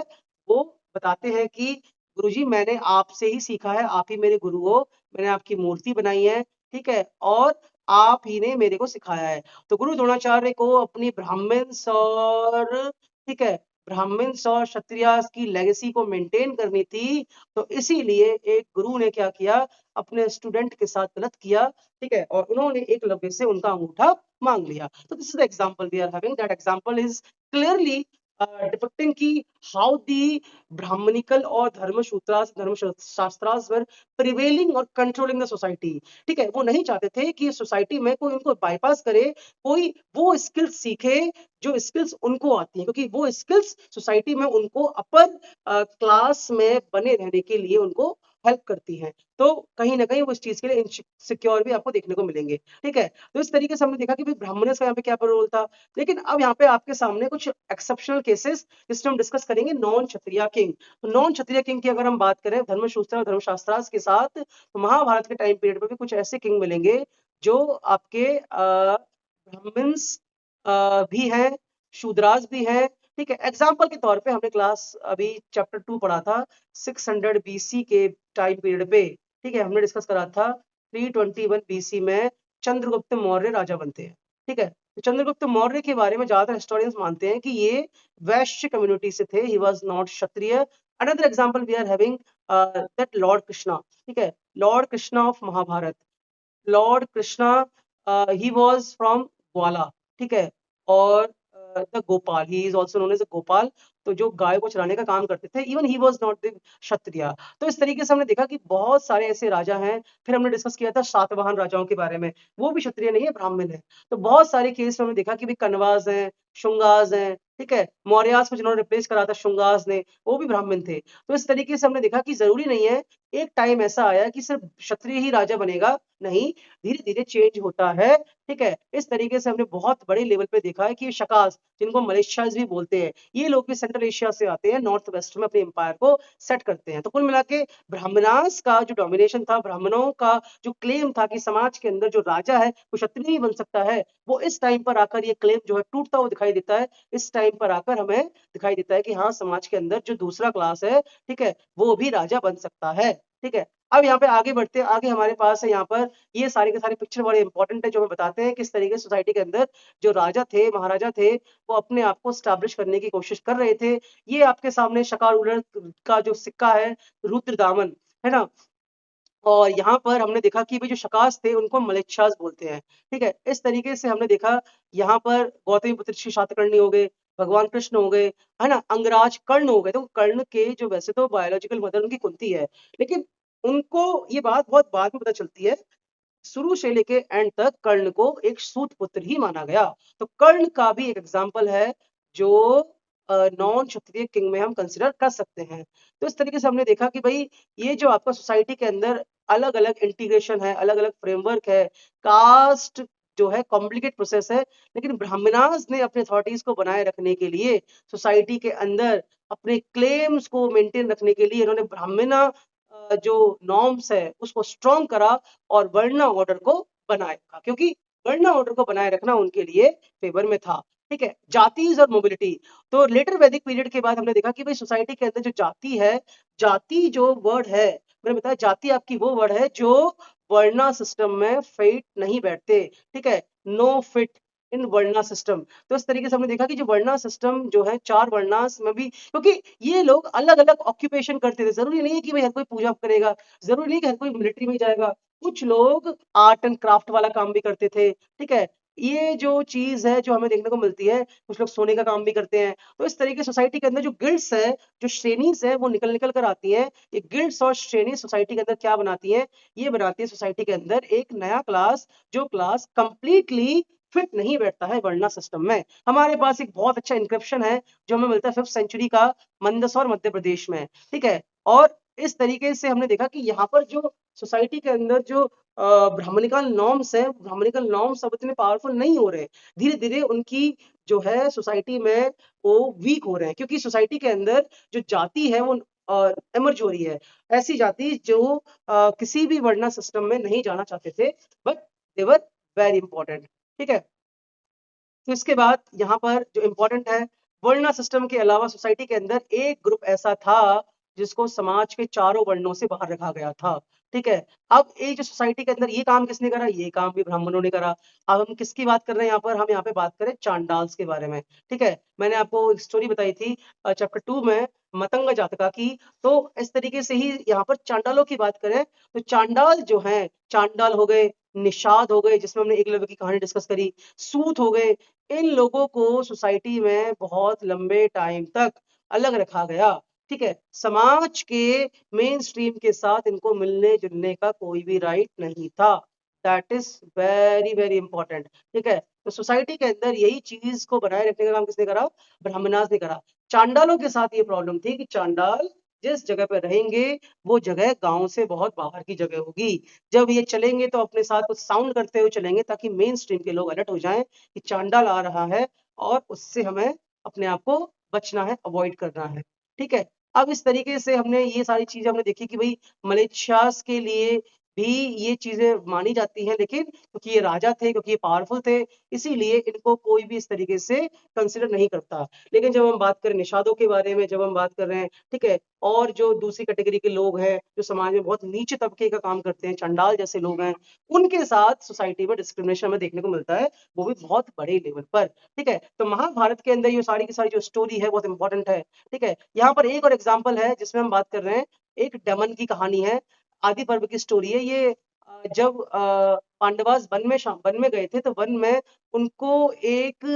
वो बताते हैं कि गुरुजी मैंने आपसे ही सीखा है, आप ही मेरे गुरु हो, मैंने आपकी मूर्ति बनाई है, ठीक है, और आप ही ने मेरे को सिखाया है। तो गुरु द्रोणाचार्य को अपनी ब्राह्मण्स और, ठीक है, ब्राह्मण्स और क्षत्रियास की लेगेसी को मेंटेन करनी थी। तो इसीलिए एक गुरु ने क्या किया? अपने स्टूडेंट के साथ गलत किया, ठीक है, और उन्होंने एकलव्य से उनका अंगूठा मांग लिया। तो this is the example we are having. That example is clearly depicting की हाउ दी ब्राह्मणिकल और धर्मसूत्रास धर्मशास्त्रास वर प्रिवेलिंग और कंट्रोलिंग द सोसाइटी। ठीक है, वो नहीं चाहते थे कि सोसाइटी में कोई उनको बाईपास करे, कोई वो स्किल्स सीखे जो स्किल्स उनको आती है, क्योंकि वो स्किल्स सोसाइटी में उनको अपर क्लास में बने रहने के लिए उनको हेल्प करती हैं। तो कहीं ना कहीं वो इस चीज के लिए इनसिक्योर भी आपको देखने को मिलेंगे। ठीक है, तो इस तरीके से हमने देखा कि ब्राह्मणस का यहाँ पे क्या रोल था। लेकिन अब यहाँ पे आपके सामने कुछ एक्सेप्शनल केसेस जिसमें हम डिस्कस करेंगे नॉन क्षत्रिय किंग। तो नॉन क्षत्रिय किंग की अगर हम बात करें धर्मसूत्र और धर्मशास्त्रास के साथ, तो महाभारत के टाइम पीरियड पर भी कुछ ऐसे किंग मिलेंगे जो आपके ब्राह्मण्स भी हैं, शूद्रास भी हैं। ठीक है, एग्जाम्पल के तौर पे हमने क्लास अभी चैप्टर 2 पढ़ा था 600 BC के टाइम पीरियड पे। ठीक है, हमने डिस्कस करा था 321 BC में चंद्रगुप्त मौर्य राजा बनते हैं। ठीक है, तो चंद्रगुप्त मौर्य के बारे में ज्यादातर हिस्टोरियंस मानते हैं कि ये वैश्य कम्युनिटी से थे, he was not Kshatriya. Another example we are having that lord Krishna. ठीक है, lord Krishna of Mahabharata, lord Krishna he was from ग्वाला। ठीक है, और the Gopal, he is also known as Gopal. तो जो गाय को चराने का काम करते थे, even he was not the Kshatriya. तो इस तरीके से हमने देखा कि बहुत सारे ऐसे राजा हैं। फिर हमने डिस्कस किया था सातवाहन राजाओं के बारे में, वो भी क्षत्रिय नहीं है, ब्राह्मण है। तो बहुत सारे केस में हमने देखा कि भी कनवास हैं, शुंगास हैं, ठीक है, मौर्यास को जिन्होंने रिप्लेस करा था शुंगास ने, वो भी ब्राह्मण थे। तो इस तरीके से हमने देखा कि जरूरी नहीं है एक टाइम ऐसा आया कि सिर्फ क्षत्रिय ही राजा बनेगा, नहीं, धीरे धीरे चेंज होता है। ठीक है, इस तरीके से हमने बहुत बड़े लेवल पे देखा है कि शकास, जिनको मलेशियाज भी बोलते हैं, ये लोग भी सेंट्रल एशिया से आते हैं, नॉर्थ वेस्ट में अपने एम्पायर को सेट करते हैं। तो कुल मिला के ब्राह्मणास का जो डोमिनेशन था, ब्राह्मणों का जो क्लेम था कि समाज के अंदर जो राजा है वो क्षत्रिय ही बन सकता है, वो इस टाइम पर आकर ये क्लेम जो है टूटता हुआ दिखाई देता है। इस टाइम पर आकर हमें दिखाई देता है कि हाँ, समाज के अंदर जो दूसरा क्लास है, ठीक है, वो भी राजा बन सकता है। ठीक है, अब यहाँ पे आगे बढ़ते हैं, आगे हमारे पास है यहाँ पर ये सारे के सारे पिक्चर बड़े इंपॉर्टेंट है जो हमें बताते हैं किस तरीके से सोसाइटी के अंदर जो राजा थे, महाराजा थे, वो अपने आप को स्टैब्लिश करने की कोशिश कर रहे थे। ये आपके सामने शका रूलर का जो सिक्का है, रुद्रदामन, है ना? और यहाँ पर हमने देखा कि भाई जो शकास थे उनको मलेच्छास बोलते हैं, ठीक है? इस तरीके से हमने देखा यहाँ पर गौतमीपुत्र श्री शातकर्णी हो गए, भगवान कृष्ण हो गए, है ना? अंगराज कर्ण हो गए। तो कर्ण के जो वैसे तो बायोलॉजिकल मदर उनकी कुंती है, लेकिन उनको ये बात बहुत बाद में पता चलती है। शुरू से लेके एंड तक कर्ण को एक सूत पुत्र ही माना गया। तो कर्ण का भी एक एग्जाम्पल है जो नॉन क्षत्रिय किंग में हम कंसिडर कर सकते हैं। तो इस तरीके से हमने देखा कि भाई ये जो आपका सोसाइटी के अंदर अलग अलग इंटीग्रेशन है, अलग अलग फ्रेमवर्क है, कास्ट जो है कॉम्प्लिकेट प्रोसेस है, लेकिन ब्राह्मणास ने अपने अथॉरिटीज को बनाए रखने के लिए सोसाइटी के अंदर अपने क्लेम्स को मेंटेन रखने के लिए इन्होंने ब्राह्मणा जो नॉर्म्स है उसको स्ट्रॉन्ग करा और वर्णा ऑर्डर को बनाए रखा, क्योंकि वर्णा ऑर्डर को बनाए रखना उनके लिए फेवर में था। ठीक है, जातीज और मोबिलिटी। तो लेटर वैदिक पीरियड के बाद हमने देखा कि भाई सोसाइटी के अंदर जो जाति है, जाति जो वर्ड है, मैंने बताया जाति आपकी वो वर्ड है जो वर्णा सिस्टम में फिट नहीं बैठते। ठीक है, नो फिट इन वर्णा सिस्टम। तो इस तरीके से हमने देखा कि जो वर्णा सिस्टम जो है, चार वर्णास में भी, क्योंकि ये लोग अलग अलग ऑक्यूपेशन करते थे, जरूरी नहीं है कि भाई हर कोई पूजा करेगा, जरूरी नहीं कि हर कोई मिलिट्री में जाएगा, कुछ लोग आर्ट एंड क्राफ्ट वाला काम भी करते थे। ठीक है, ये जो चीज है जो हमें देखने को मिलती है, कुछ लोग सोने का काम भी करते हैं। तो इस तरीके सोसाइटी के अंदर जो गिल्ड्स है, जो श्रेणीज है, वो निकल निकल कर आती है। ये गिल्ड्स और श्रेणी सोसाइटी के अंदर क्या बनाती है? ये बनाती है सोसाइटी के अंदर एक नया क्लास, जो क्लास कंप्लीटली फिट नहीं बैठता है वर्णा सिस्टम में। हमारे पास एक बहुत अच्छा इंक्रिप्शन है जो हमें मिलता है 5th सेंचुरी का, मंदसौर मध्य प्रदेश में। ठीक है, और इस तरीके से हमने देखा कि यहाँ पर जो सोसाइटी के अंदर जो ब्राह्मणिकल नॉर्म्स है, ब्राह्मणिकल नॉर्म्स अब इतने पावरफुल नहीं हो रहे, धीरे धीरे उनकी जो है सोसाइटी में वो वीक हो रहे हैं, क्योंकि सोसाइटी के अंदर जो जाति है वो एमर्ज हो रही है। ऐसी जाति जो किसी भी वर्णा सिस्टम में नहीं जाना चाहते थे, but they were very important. ठीक है, तो इसके बाद यहाँ पर जो इम्पोर्टेंट है, वर्णा सिस्टम के अलावा सोसाइटी के अंदर एक ग्रुप ऐसा था जिसको समाज के चारों वर्णों से बाहर रखा गया था। ठीक है, अब ये जो सोसाइटी के अंदर ये काम किसने करा? ये काम भी ब्राह्मणों ने करा। अब हम किसकी बात कर रहे हैं यहाँ पर? हम यहाँ पे बात करें चांडाल्स के बारे में। ठीक है, मैंने आपको एक स्टोरी बताई थी चैप्टर 2 में, मतंग जातका की। तो इस तरीके से ही यहाँ पर चांडालों की बात करें तो चांडाल जो है, चांडाल हो गए, निषाद हो गए जिसमें हमने एकलव्य की कहानी डिस्कस करी, सूत हो गए, इन लोगों को सोसाइटी में बहुत लंबे टाइम तक अलग रखा गया। ठीक है, समाज के मेन स्ट्रीम के साथ इनको मिलने जुलने का कोई भी राइट नहीं था। That is very very important. ठीक है, तो सोसाइटी के अंदर यही चीज को बनाए रखने का काम किसने करा? ब्राह्मणास ने करा। चांडालों के साथ ये प्रॉब्लम थी कि चांडाल जिस जगह पे रहेंगे वो जगह गांव से बहुत बाहर की जगह होगी। जब ये चलेंगे तो अपने साथ कुछ साउंड करते हुए चलेंगे ताकि मेन स्ट्रीम के लोग अलर्ट हो जाएं कि चांडाल आ रहा है और उससे हमें अपने आप को बचना है, अवॉइड करना है। ठीक है, अब इस तरीके से हमने ये सारी चीजें हमने देखी कि भाई मलेशियास के लिए भी ये चीजें मानी जाती हैं, लेकिन क्योंकि ये राजा थे, क्योंकि ये पावरफुल थे, इसीलिए इनको कोई भी इस तरीके से कंसिडर नहीं करता। लेकिन जब हम बात करें निषादों के बारे में, जब हम बात कर रहे हैं, ठीक है, और जो दूसरी कैटेगरी के लोग हैं जो समाज में बहुत नीचे तबके का काम करते हैं, चंडाल जैसे लोग हैं, उनके साथ सोसाइटी में डिस्क्रिमिनेशन हमें देखने को मिलता है, वो भी बहुत बड़े लेवल पर। ठीक है, तो महाभारत के अंदर ये सारी की सारी जो स्टोरी है बहुत इंपॉर्टेंट है। ठीक है, यहाँ पर एक और एग्जाम्पल है जिसमें हम बात कर रहे हैं, एक डमन की कहानी है, आदि पर्व की स्टोरी है ये। जब पांडवास वन में गए थे, तो वन में उनको एक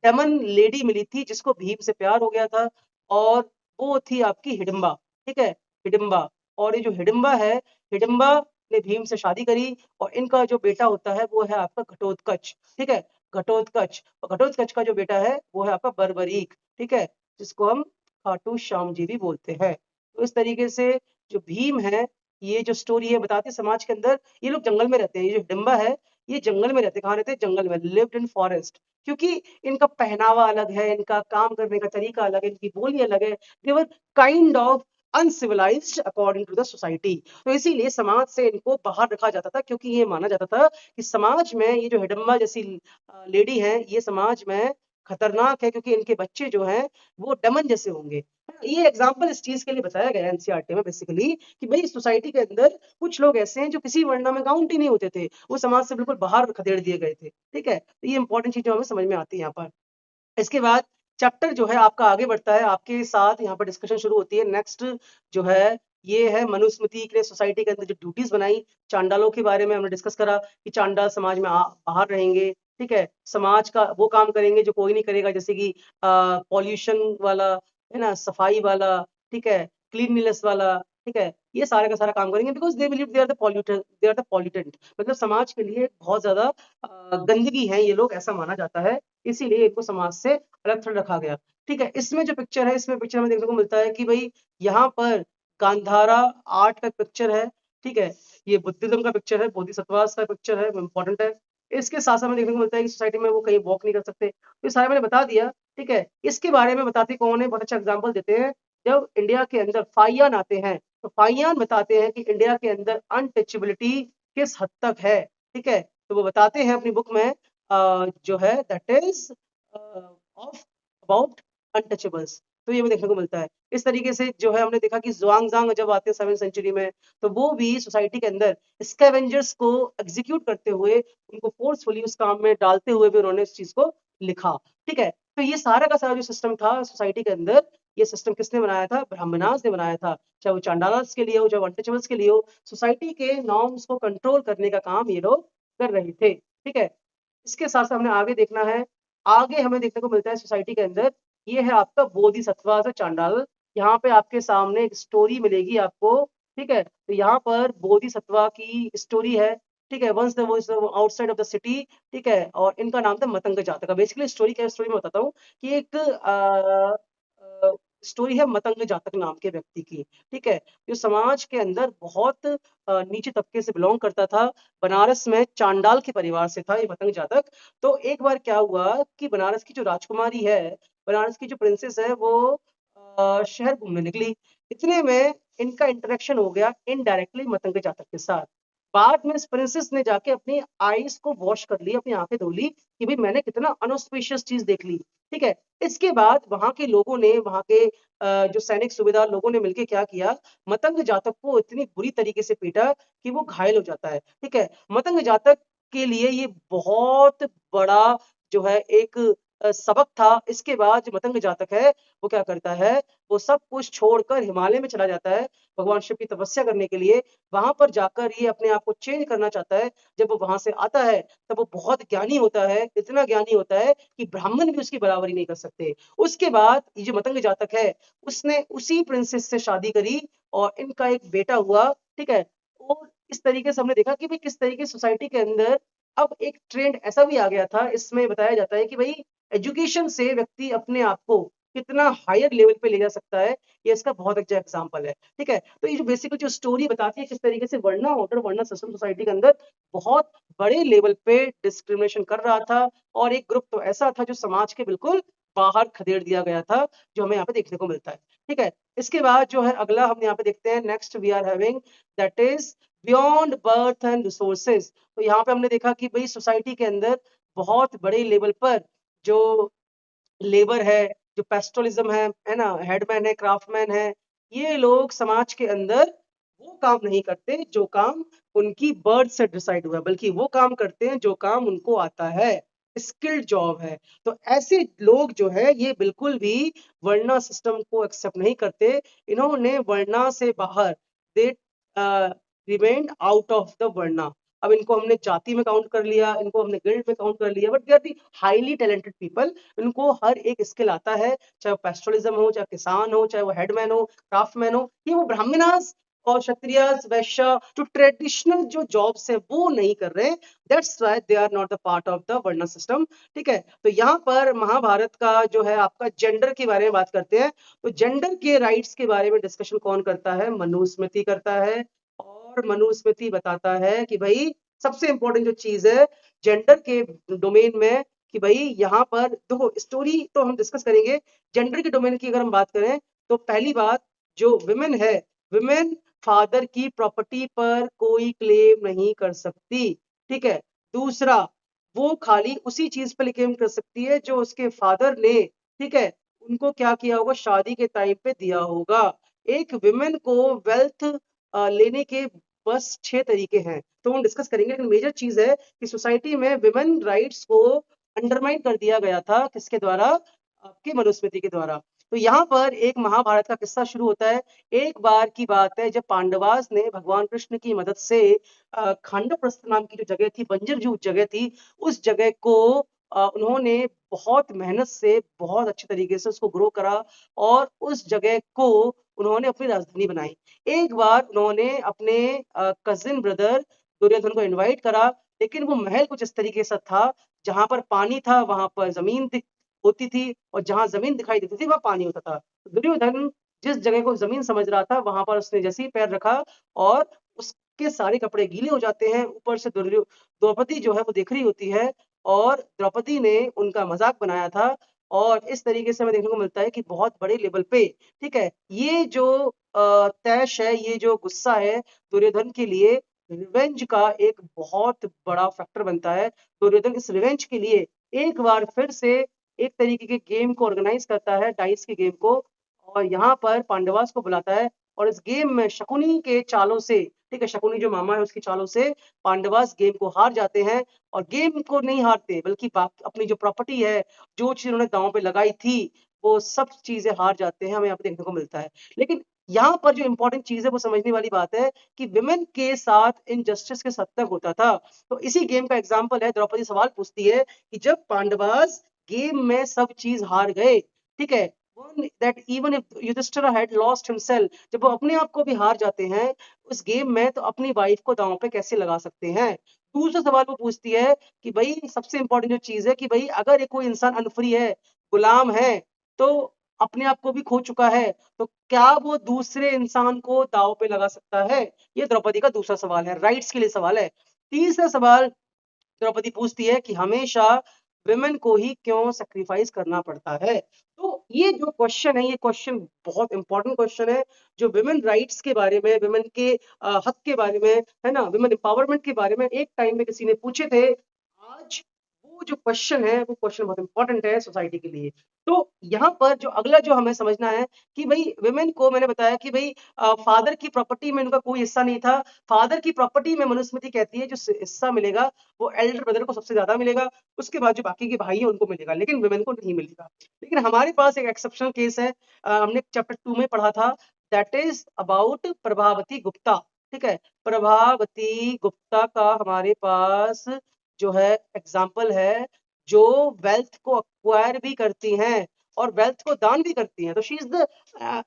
डेमन लेडी मिली थी जिसको भीम से प्यार हो गया था, और वो थी आपकी हिडिंबा। ठीक है, हिडिंबा। और ये जो हिडिंबा है, हिडिंबा ने भीम से शादी करी, और इनका जो बेटा होता है वो है आपका घटोत्कच। ठीक है, घटोत्कच। और घटोत्कच का जो बेटा है वो है आपका बर्बरीक। ठीक है, जिसको हम खाटू श्याम जी भी बोलते हैं। तो इस तरीके से जो भीम है, ये जो स्टोरी है बताते समाज के अंदर ये लोग जंगल में रहते हैं। ये जो हिडिंबा है ये जंगल में रहते, कहाँ रहते हैं? जंगल में, लिव्ड इन फॉरेस्ट। क्योंकि इनका पहनावा अलग है, इनका काम करने का तरीका अलग है, इनकी बोली अलग है, they were kind of uncivilized according to the society. तो इसीलिए समाज से इनको बाहर रखा जाता था, क्योंकि ये माना जाता था कि समाज में ये जो हिडिंबा जैसी लेडी है, ये समाज में खतरनाक है, क्योंकि इनके बच्चे जो हैं वो डमन जैसे होंगे। ये एग्जाम्पल इस चीज के लिए बताया गया है एनसीईआरटी में बेसिकली, कि भाई सोसाइटी के अंदर कुछ लोग ऐसे हैं जो किसी वर्णा में काउंट ही नहीं होते थे, वो समाज से बिल्कुल बाहर खदेड़ दिए गए थे। ठीक है, तो ये इंपॉर्टेंट चीज जो हमें समझ में आती है यहाँ पर। इसके बाद चैप्टर जो है आपका आगे बढ़ता है, आपके साथ यहाँ पर डिस्कशन शुरू होती है। नेक्स्ट जो है ये है मनुस्मृति के सोसाइटी के अंदर जो ड्यूटीज बनाई, चांडालों के बारे में हमने डिस्कस करा कि चांडाल समाज में बाहर रहेंगे। ठीक है, समाज का वो काम करेंगे जो कोई नहीं करेगा, जैसे कि पॉल्यूशन वाला, है ना, सफाई वाला, ठीक है, क्लीनलीनेस वाला, ठीक है, ये सारे का सारा काम करेंगे, because they believe they are the pollutant, they are the pollutant, मतलब समाज के लिए बहुत ज्यादा गंदगी है ये लोग, ऐसा माना जाता है, इसीलिए इनको समाज से अलग थोड़ा रखा गया। ठीक है, इसमें जो पिक्चर है, इसमें पिक्चर में देखने को मिलता है कि भाई यहाँ पर गांधारा आर्ट का पिक्चर है। ठीक है, ये बुद्धिज्म का पिक्चर है, बोधिसत्वास का पिक्चर है, इंपॉर्टेंट है। इसके साथ साथ में देखने को मिलता है कि सोसाइटी में वो कहीं वॉक नहीं कर सकते, तो ये सारे मैंने बता दिया। ठीक है, इसके बारे में बताते कौन है, बहुत अच्छा एग्जाम्पल देते हैं, जब इंडिया के अंदर फाइयान आते हैं तो फाइयान बताते हैं कि इंडिया के अंदर अनटचेबिलिटी किस हद तक है। ठीक है, तो वो बताते हैं अपनी बुक में जो है that is of about untouchables, तो ये भी देखने को मिलता है। इस तरीके से जो है हमने देखा कि ज़ुआंगज़ांग जब आते हैं 7वीं सेंचुरी में, तो वो भी सोसाइटी के अंदर स्कैवेंजर्स को एग्जीक्यूट करते हुए, उनको फोर्सफुली उस काम में डालते हुए भी उन्होंने इस चीज को लिखा। ठीक है, तो ये सारा का सारा जो सिस्टम था सोसाइटी के अंदर, ये सिस्टम किसने बनाया था? ब्राह्मणास ने बनाया था, चाहे वो चांडालास के लिए हो, चाहे अनटचेबल्स के लिए हो, सोसाइटी के नॉर्म्स को कंट्रोल करने का काम ये लोग कर रहे थे। ठीक है, इसके साथ साथ हमें आगे देखना है, आगे हमें देखने को मिलता है सोसाइटी के अंदर, ये है आपका बोधिसत्वा से चांडाल। यहाँ पे आपके सामने एक स्टोरी मिलेगी आपको। ठीक है, तो यहाँ पर बोधिसत्वा की स्टोरी है। ठीक है, once the was outside of the city. ठीक है, और इनका नाम था मतंग जातक। बेसिकली स्टोरी क्या है, स्टोरी में बताता हूँ कि एक स्टोरी है मतंग जातक नाम के व्यक्ति की। ठीक है, जो समाज के अंदर बहुत नीचे तबके से बिलोंग करता था, बनारस में चांडाल के परिवार से था ये मतंग जातक। तो एक बार क्या हुआ कि बनारस की जो राजकुमारी है, बनारस की जो प्रिंसेस है, वो शहर घूमने निकली। इतने में इनका इंटरेक्शन हो गया इनडायरेक्टली मतंग जातक के साथ। बाद में इस प्रिंसेस ने जाके अपनी आईज को वॉश कर ली, अपनी आंखें धो ली कि भाई मैंने कितना अनऑस्पिशियस चीज देख ली। ठीक है, इसके बाद वहां के लोगों ने, वहां के जो सैनिक सूबेदार लोगों ने मिलकर क्या किया, मतंग जातक को इतनी बुरी तरीके से पीटा कि वो घायल हो जाता है। ठीक है, मतंग जातक के लिए ये बहुत बड़ा जो है एक सबक था। इसके बाद जो मतंग जातक है वो क्या करता है, वो सब कुछ छोड़कर हिमालय में चला जाता है भगवान शिव की तपस्या करने के लिए। वहां पर जाकर ये अपने आप को चेंज करना चाहता है। जब वो वहां से आता है तब वो बहुत ज्ञानी होता है, इतना ज्ञानी होता है कि ब्राह्मण भी उसकी बराबरी नहीं कर सकते। उसके बाद ये जो मतंग जातक है, उसने उसी प्रिंसेस से शादी करी और इनका एक बेटा हुआ। ठीक है, और इस तरीके से हमने देखा कि भाई किस तरीके सोसाइटी के अंदर अब एक ट्रेंड ऐसा भी आ गया था। इसमें बताया जाता है कि भाई एजुकेशन से व्यक्ति अपने आप को कितना हायर लेवल पे ले जा सकता है, ये इसका बहुत अच्छा एग्जांपल है। ठीक है, तो ये जो बेसिकली जो स्टोरी बताती है किस तरीके से वर्णा ऑर्डर, वर्णा सिस्टम सोसाइटी के अंदर बहुत बड़े लेवल पे डिस्क्रिमिनेशन कर रहा था, और एक ग्रुप तो ऐसा था जो समाज के बिल्कुल बाहर खदेड़ दिया गया था, जो हमें यहाँ पे देखने को मिलता है। ठीक है, इसके बाद जो है अगला हम यहाँ पे देखते हैं, next we are having that is beyond birth and resources. तो यहाँ पे हमने देखा कि भाई सोसाइटी के अंदर बहुत बड़े लेवल पर जो लेबर है, जो पेस्टोलिज्म है ना, हेडमैन है, क्राफ्टमैन है, ये लोग समाज के अंदर वो काम नहीं करते जो काम उनकी बर्थ से डिसाइड हुआ है, बल्कि वो काम करते हैं जो काम उनको आता है, स्किल्ड जॉब है। तो ऐसे लोग जो है ये बिल्कुल भी वर्णा सिस्टम को एक्सेप्ट नहीं करते। इन्होंने वर्णा से बाहर, दे रिमेन्ड आउट ऑफ द वर्णा। अब इनको हमने जाति में काउंट कर लिया, इनको हमने गिल्ड में काउंट कर लिया, but they are the highly talented people. इनको हर एक स्किल आता है, चाहे वो पेस्टोलिज्म हो, चाहे किसान हो, चाहे वो हेडमैन हो, क्राफ्टमैन हो। ये वो ब्राह्मणास और क्षत्रियास, वैश्य, जो ट्रेडिशनल जो जॉब्स है वो नहीं कर रहे। That's why they are not the part of the varna system. ठीक है, तो यहाँ पर महाभारत का जो है आपका जेंडर के बारे में बात करते हैं। तो जेंडर के राइट्स के बारे में डिस्कशन कौन करता है? मनुस्मृति करता है। और मनुस्मृति बताता है कि भाई सबसे इंपॉर्टेंट जो चीज है जेंडर के डोमेन में, कि भाई यहाँ पर देखो, स्टोरी तो हम डिस्कस करेंगे। जेंडर के डोमेन की अगर हम बात करें तो पहली बात, जो विमेन है, विमेन फादर की प्रॉपर्टी पर कोई क्लेम नहीं कर सकती। ठीक है, दूसरा, वो खाली उसी चीज पे क्लेम कर सकती है जो उसके फादर ने, ठीक है, उनको क्या किया होगा, शादी के टाइम पे दिया होगा। एक विमेन को वेल्थ लेने के बस 6 तरीके हैं, तो हम डिस्कस करेंगे। लेकिन मेजर चीज है कि सोसाइटी में विमेन राइट्स को अंडरमाइन कर दिया गया था, किसके द्वारा, आपके मनुस्मृति के द्वारा। तो यहाँ पर एक महाभारत का किस्सा शुरू होता है। एक बार की बात है जब पांडवास ने भगवान कृष्ण की मदद से खांडवप्रस्थ नाम की जो जगह थी, बंजर जो जगह थी, उस जगह को उन्होंने बहुत मेहनत से बहुत अच्छे तरीके से उसको ग्रो करा और उस जगह को उन्होंने अपनी राजधानी बनाई। एक बार उन्होंने अपने कजिन ब्रदर दुर्योधन को इनवाइट करा, लेकिन वो महल कुछ इस तरीके से था, जहां पर पानी था वहां पर जमीन होती थी, और जहां जमीन दिखाई देती थी वहां पानी होता था। दुर्योधन जिस जगह को जमीन समझ रहा था, वहां पर उसने जैसे ही पैर रखा और उसके सारे कपड़े गीले हो जाते हैं। ऊपर से द्रौपदी जो है वो देख रही होती है, और द्रौपदी ने उनका मजाक बनाया था। और इस तरीके से हमें देखने को मिलता है कि बहुत बड़े लेवल पे, ठीक है, ये जो तैश है, ये जो गुस्सा है दुर्योधन के लिए, रिवेंज का एक बहुत बड़ा फैक्टर बनता है। दुर्योधन इस रिवेंज के लिए एक बार फिर से एक तरीके के गेम को ऑर्गेनाइज करता है, डाइस के गेम को, और यहाँ पर पांडवास को बुलाता है। और इस गेम में शकुनी के चालों से, ठीक है, शकुनी जो मामा है उसकी चालों से पांडवास गेम को हार जाते हैं। और गेम को नहीं हारते, बल्कि अपनी जो प्रॉपर्टी है, जो चीज उन्होंने दांव पे लगाई थी, वो सब चीजें हार जाते हैं, हमें यहाँ पे देखने को मिलता है। लेकिन यहाँ पर जो इंपॉर्टेंट चीज है वो समझने वाली बात है कि विमेन के साथ इनजस्टिस किस हद तक होता था। तो इसी गेम का एग्जाम्पल है, द्रौपदी सवाल पूछती है कि जब पांडवास गेम में सब चीज हार गए, ठीक है, that even if Yudhishthir had lost himself, जब वो अपने आप को भी हार जाते हैं उस गेम में, तो अपनी वाइफ को दांव पे कैसे लगा सकते हैं। दूसरा सवाल वो पूछती है कि भाई सबसे इंपॉर्टेंट जो चीज है कि भाई अगर एक कोई इंसान अनफ्री है, गुलाम है, तो अपने आप को भी खो चुका है, तो क्या वो दूसरे इंसान को दांव पे लगा सकता है। ये द्रौपदी का दूसरा सवाल है, राइट्स के लिए सवाल है। तीसरा सवाल द्रौपदी पूछती है कि हमेशा विमेन को ही क्यों सेक्रीफाइस करना पड़ता है। तो ये जो क्वेश्चन है, ये क्वेश्चन बहुत इंपॉर्टेंट क्वेश्चन है, जो विमेन राइट्स के बारे में, विमेन के हक के बारे में, है ना, विमेन एम्पावरमेंट के बारे में एक टाइम में किसी ने पूछे थे। आज वो जो क्वेश्चन है, वो क्वेश्चन बहुत इंपॉर्टेंट है सोसाइटी के लिए। तो यहाँ पर जो अगला जो हमें समझना है कि भाई विमेन को, मैंने बताया कि भाई फादर की प्रॉपर्टी में उनका कोई हिस्सा नहीं था। फादर की प्रॉपर्टी में मनुस्मृति कहती है जो हिस्सा मिलेगा वो एल्डर ब्रदर को सबसे ज्यादा मिलेगा, उसके बाद जो बाकी के भाई है उनको मिलेगा, लेकिन विमेन को नहीं मिलेगा। लेकिन हमारे पास एक एक्सेप्शनल केस है, हमने चैप्टर 2 में पढ़ा था, that is about Prabhavati Gupta. ठीक है, प्रभावती गुप्ता का हमारे पास जो है एग्जाम्पल है, जो वेल्थ को अक्वायर भी करती हैं और वेल्थ को दान भी करती हैं। तो शी इज द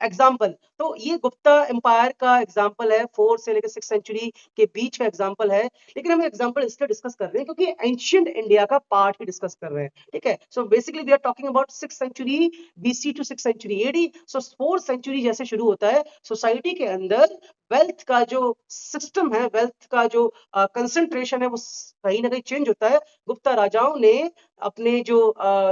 एग्जाम्पल। तो ये गुप्ता एम्पायर का एग्जाम्पल है, 4 से लेकर 6 सेंचुरी के बीच का एग्जाम्पल है। लेकिन हम एग्जाम्पल इसलिए डिस्कस कर रहे हैं क्योंकि एंशियंट इंडिया का पार्ट ही डिस्कस कर रहे हैं। ठीक है, so basically we are talking about 6 century BC to 6 century AD. So 4 century जैसे शुरू होता है, सोसाइटी के अंदर वेल्थ का जो सिस्टम है, वेल्थ का जो कंसंट्रेशन है, वो कहीं ना कहीं चेंज होता है। गुप्ता राजाओं ने अपने जो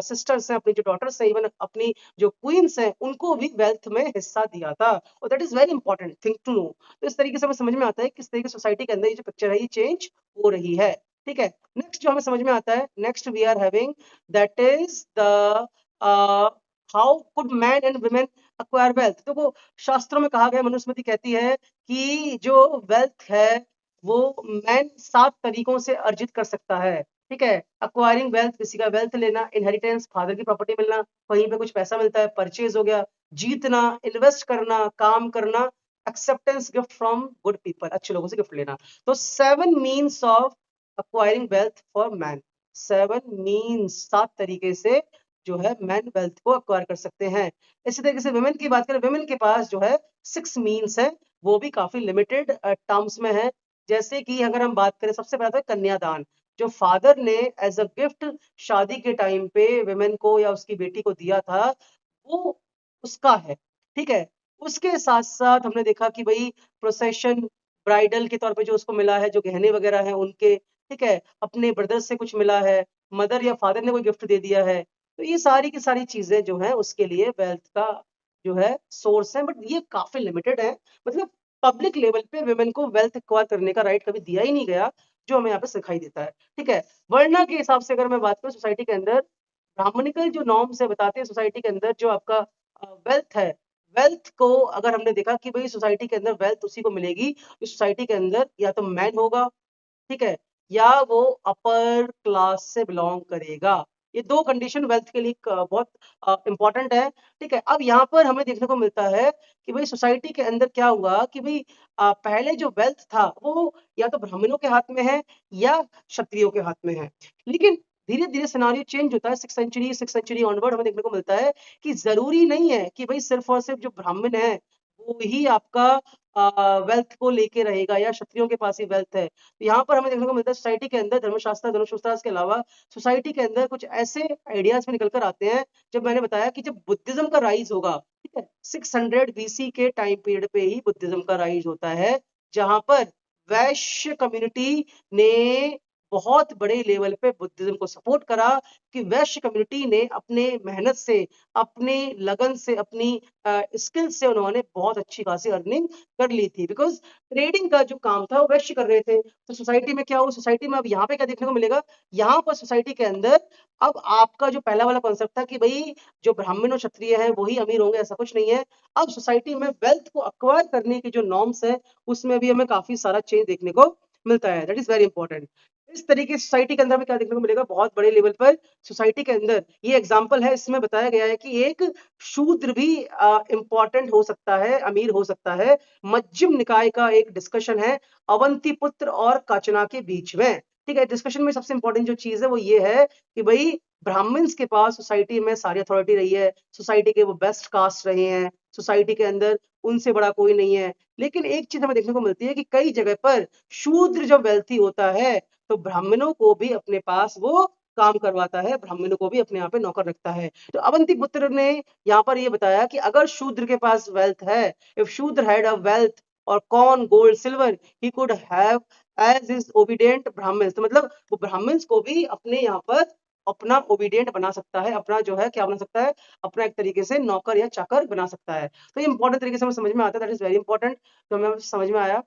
सिस्टर्स हैं, अपनी जो डॉटर्स हैं, इवन अपनी जो क्वींस हैं, उनको भी वेल्थ में हिस्सा दिया था। और that is very important thing to know. तो इस तरीके से हमें समझ में आता है किस तरीके सोसाइटी के अंदर ये जो पिक्चर है ये चेंज हो रही है। ठीक है, नेक्स्ट जो हमें समझ में आता है, next we are having, that is the how could man and women acquire wealth. तो वो शास्त्रों में कहा गया, मनुस्मृति कहती है कि जो वेल्थ है वो मैन 7 तरीकों से अर्जित कर सकता है। ठीक है, अक्वायरिंग वेल्थ, किसी का वेल्थ लेना, इनहेरिटेंस, फादर की प्रॉपर्टी मिलना, कहीं पे कुछ पैसा मिलता है, परचेज हो गया, जीतना, इन्वेस्ट करना, काम करना, acceptance, gift from good people, अच्छे लोगों से गिफ्ट लेना। तो 7 means of acquiring wealth for man. 7 means, 7 तरीके से जो है मैन वेल्थ को अक्वायर कर सकते हैं। इसी तरीके से वुमेन की बात करें, वुमेन के पास जो है 6 मीन्स है, वो भी काफी लिमिटेड टर्म्स में है। जैसे कि अगर हम बात करें, सबसे पहला तो कन्यादान, जो फादर ने एज अ गिफ्ट शादी के टाइम पे विमेन को या उसकी बेटी को दिया था, वो उसका है। ठीक है, उसके साथ साथ हमने देखा कि भाई प्रोसेशन, ब्राइडल के तौर पे जो उसको मिला है, जो गहने वगैरह हैं उनके, ठीक है, अपने ब्रदर से कुछ मिला है, मदर या फादर ने कोई गिफ्ट दे दिया है। तो ये सारी की सारी चीजें जो है उसके लिए वेल्थ का जो है सोर्स है, बट ये काफी लिमिटेड है। मतलब पब्लिक लेवल पे वुमेन को वेल्थ एक्वायर करने का राइट कभी दिया ही नहीं गया। जो हमें यहाँ पे सिखाई देता है। ठीक है, वर्ण के हिसाब से अगर मैं बात करूँ सोसाइटी के अंदर, ब्राह्मणिकल जो नॉर्म्स है बताते हैं सोसाइटी के अंदर जो आपका वेल्थ है, वेल्थ को अगर हमने देखा कि भाई सोसाइटी के अंदर वेल्थ उसी को मिलेगी जो सोसाइटी के अंदर या तो मैन होगा, ठीक है? या वो अपर क्लास से बिलॉन्ग करेगा। ये 2 कंडीशन वेल्थ के लिए बहुत इम्पोर्टेंट है, ठीक है? अब यहाँ पर हमें देखने को मिलता है कि भई सोसाइटी के अंदर क्या हुआ कि भई पहले जो वेल्थ था वो या तो ब्राह्मणों के हाथ में है या क्षत्रियों के हाथ में है। लेकिन धीरे-धीरे सिनेरियो चेंज होता है 6th सेंचुरी ऑनवर्ड हमें देखने को मिलता है कि ज़रूरी नहीं है कि भई सिर्फ़ और सिर्फ़ जो ब्राह्मण है, वो ही आपका वेल्थ को लेके रहेगा या क्षत्रियों के पास ही वेल्थ है। तो यहाँ पर हमें देखने को मिलता है सोसाइटी के अंदर धर्मशास्त्र, धर्मशास्त्र के अलावा सोसाइटी के अंदर कुछ ऐसे आइडियाज भी निकल कर आते हैं, जब मैंने बताया कि जब बुद्धिज्म का राइज होगा, ठीक है, 600 बीसी के टाइम पीरियड पे ही बुद्धिज्म का राइज होता है, जहां पर वैश्य कम्युनिटी ने बहुत बड़े लेवल पे बुद्धिज्म को सपोर्ट करा कि वैश्य कम्युनिटी ने अपने मेहनत से, अपने लगन से, अपनी स्किल से उन्होंने बहुत अच्छी खासी अर्निंग कर ली थी बिकॉज ट्रेडिंग का जो काम था वो वैश्य कर रहे थे। तो सोसाइटी में क्या हुआ, सोसाइटी में अब यहाँ पे क्या देखने को मिलेगा, यहाँ पर सोसाइटी के अंदर अब आपका जो पहला वाला कॉन्सेप्ट था कि भाई जो ब्राह्मण और क्षत्रिय है वही अमीर होंगे, ऐसा कुछ नहीं है। अब सोसाइटी में वेल्थ को अक्वायर करने की जो नॉर्म्स है उसमें भी हमें काफी सारा चेंज देखने को मिलता है। That is very important. इस तरीके से सोसाइटी के अंदर हमें क्या देखने को मिलेगा, बहुत बड़े लेवल पर सोसाइटी के अंदर ये एग्जाम्पल है, इसमें बताया गया है कि एक शूद्र भी इंपॉर्टेंट हो सकता है, अमीर हो सकता है। मध्यम निकाय का एक डिस्कशन है अवंतीपुत्र और काचना के बीच में। ठीक है, डिस्कशन में सबसे इंपॉर्टेंट जो चीज है वो ये है कि भाई ब्राह्मण्स के पास सोसाइटी में सारी अथॉरिटी रही है, सोसाइटी के वो बेस्ट कास्ट रहे हैं, सोसाइटी के अंदर उनसे बड़ा कोई नहीं है। लेकिन एक चीज हमें देखने को मिलती है कि कई जगह पर शूद्र जब वेल्थी होता है तो ब्राह्मणों को भी अपने पास वो काम करवाता है, ब्राह्मणों को भी अपने यहाँ पे नौकर रखता है। तो अवंतीपुत्र ने यहाँ पर ये बताया कि अगर शूद्र के पास वेल्थ है, if Shudra had a wealth और corn gold silver he could have as is obedient Brahmans, तो मतलब वो ब्राह्मण्स को भी अपने यहाँ पर अपना ओबीडिएंट बना सकता है, अपना जो है क्या बना सकता है, अपना एक तरीके से नौकर या चाकर बना सकता है। तो ये इंपॉर्टेंट तरीके से हमें समझ में आता है, दैट इज वेरी इंपॉर्टेंट, तो हमें समझ में आया।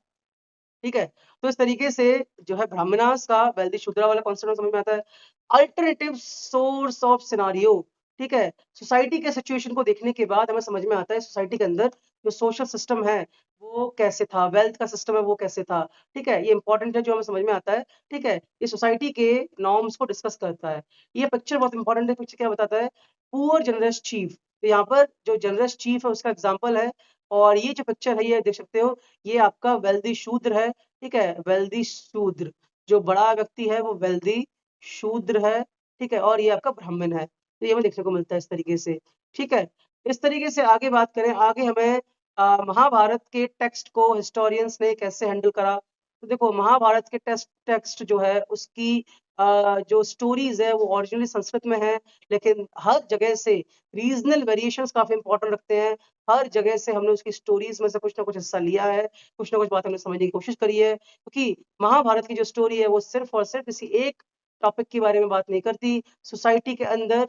ठीक है, तो इस तरीके से जो है ब्राह्मणास का वेल्दी शूद्रा वाला कॉन्सेप्ट समझ में आता है। अल्टरनेटिव सोर्स ऑफ सिनारियो, ठीक है, सोसाइटी के सिचुएशन को देखने के बाद हमें समझ में आता है सोसाइटी के अंदर जो सोशल सिस्टम है वो कैसे था, वेल्थ का सिस्टम है वो कैसे था। ठीक है, ये इंपॉर्टेंट है जो हमें समझ में आता है। ठीक है, ये सोसाइटी के नॉर्म्स को डिस्कस करता है। ये पिक्चर बहुत इंपॉर्टेंट है, पिक्चर क्या बताता है, पुअर जनरस चीफ। तो यहाँ पर जो जनरस चीफ है उसका एग्जाम्पल है, और ये जो पिक्चर है ये देख सकते हो, ये आपका वेल्दी शूद्र है। ठीक है, वेल्दी शूद्र, जो बड़ा व्यक्ति है वो वेल्दी शूद्र है। ठीक है, और ये आपका ब्राह्मण है। तो ये हमें देखने को मिलता है इस तरीके से। ठीक है, इस तरीके से आगे बात करें, आगे हमें महाभारत के टेक्स्ट को हिस्टोरियंस ने कैसे हैंडल करा। तो देखो महाभारत के टेक्स्ट जो है उसकी जो स्टोरीज है वो ओरिजिनली संस्कृत में है, लेकिन हर जगह से रीजनल वेरिएशंस काफी इंपॉर्टेंट रखते हैं। हर जगह से हमने उसकी स्टोरीज में से कुछ ना कुछ हिस्सा लिया है, कुछ ना कुछ बात हमने समझने की कोशिश करी है, क्योंकि महाभारत की जो स्टोरी है वो सिर्फ और सिर्फ किसी एक टॉपिक के बारे में बात नहीं करती, सोसाइटी के अंदर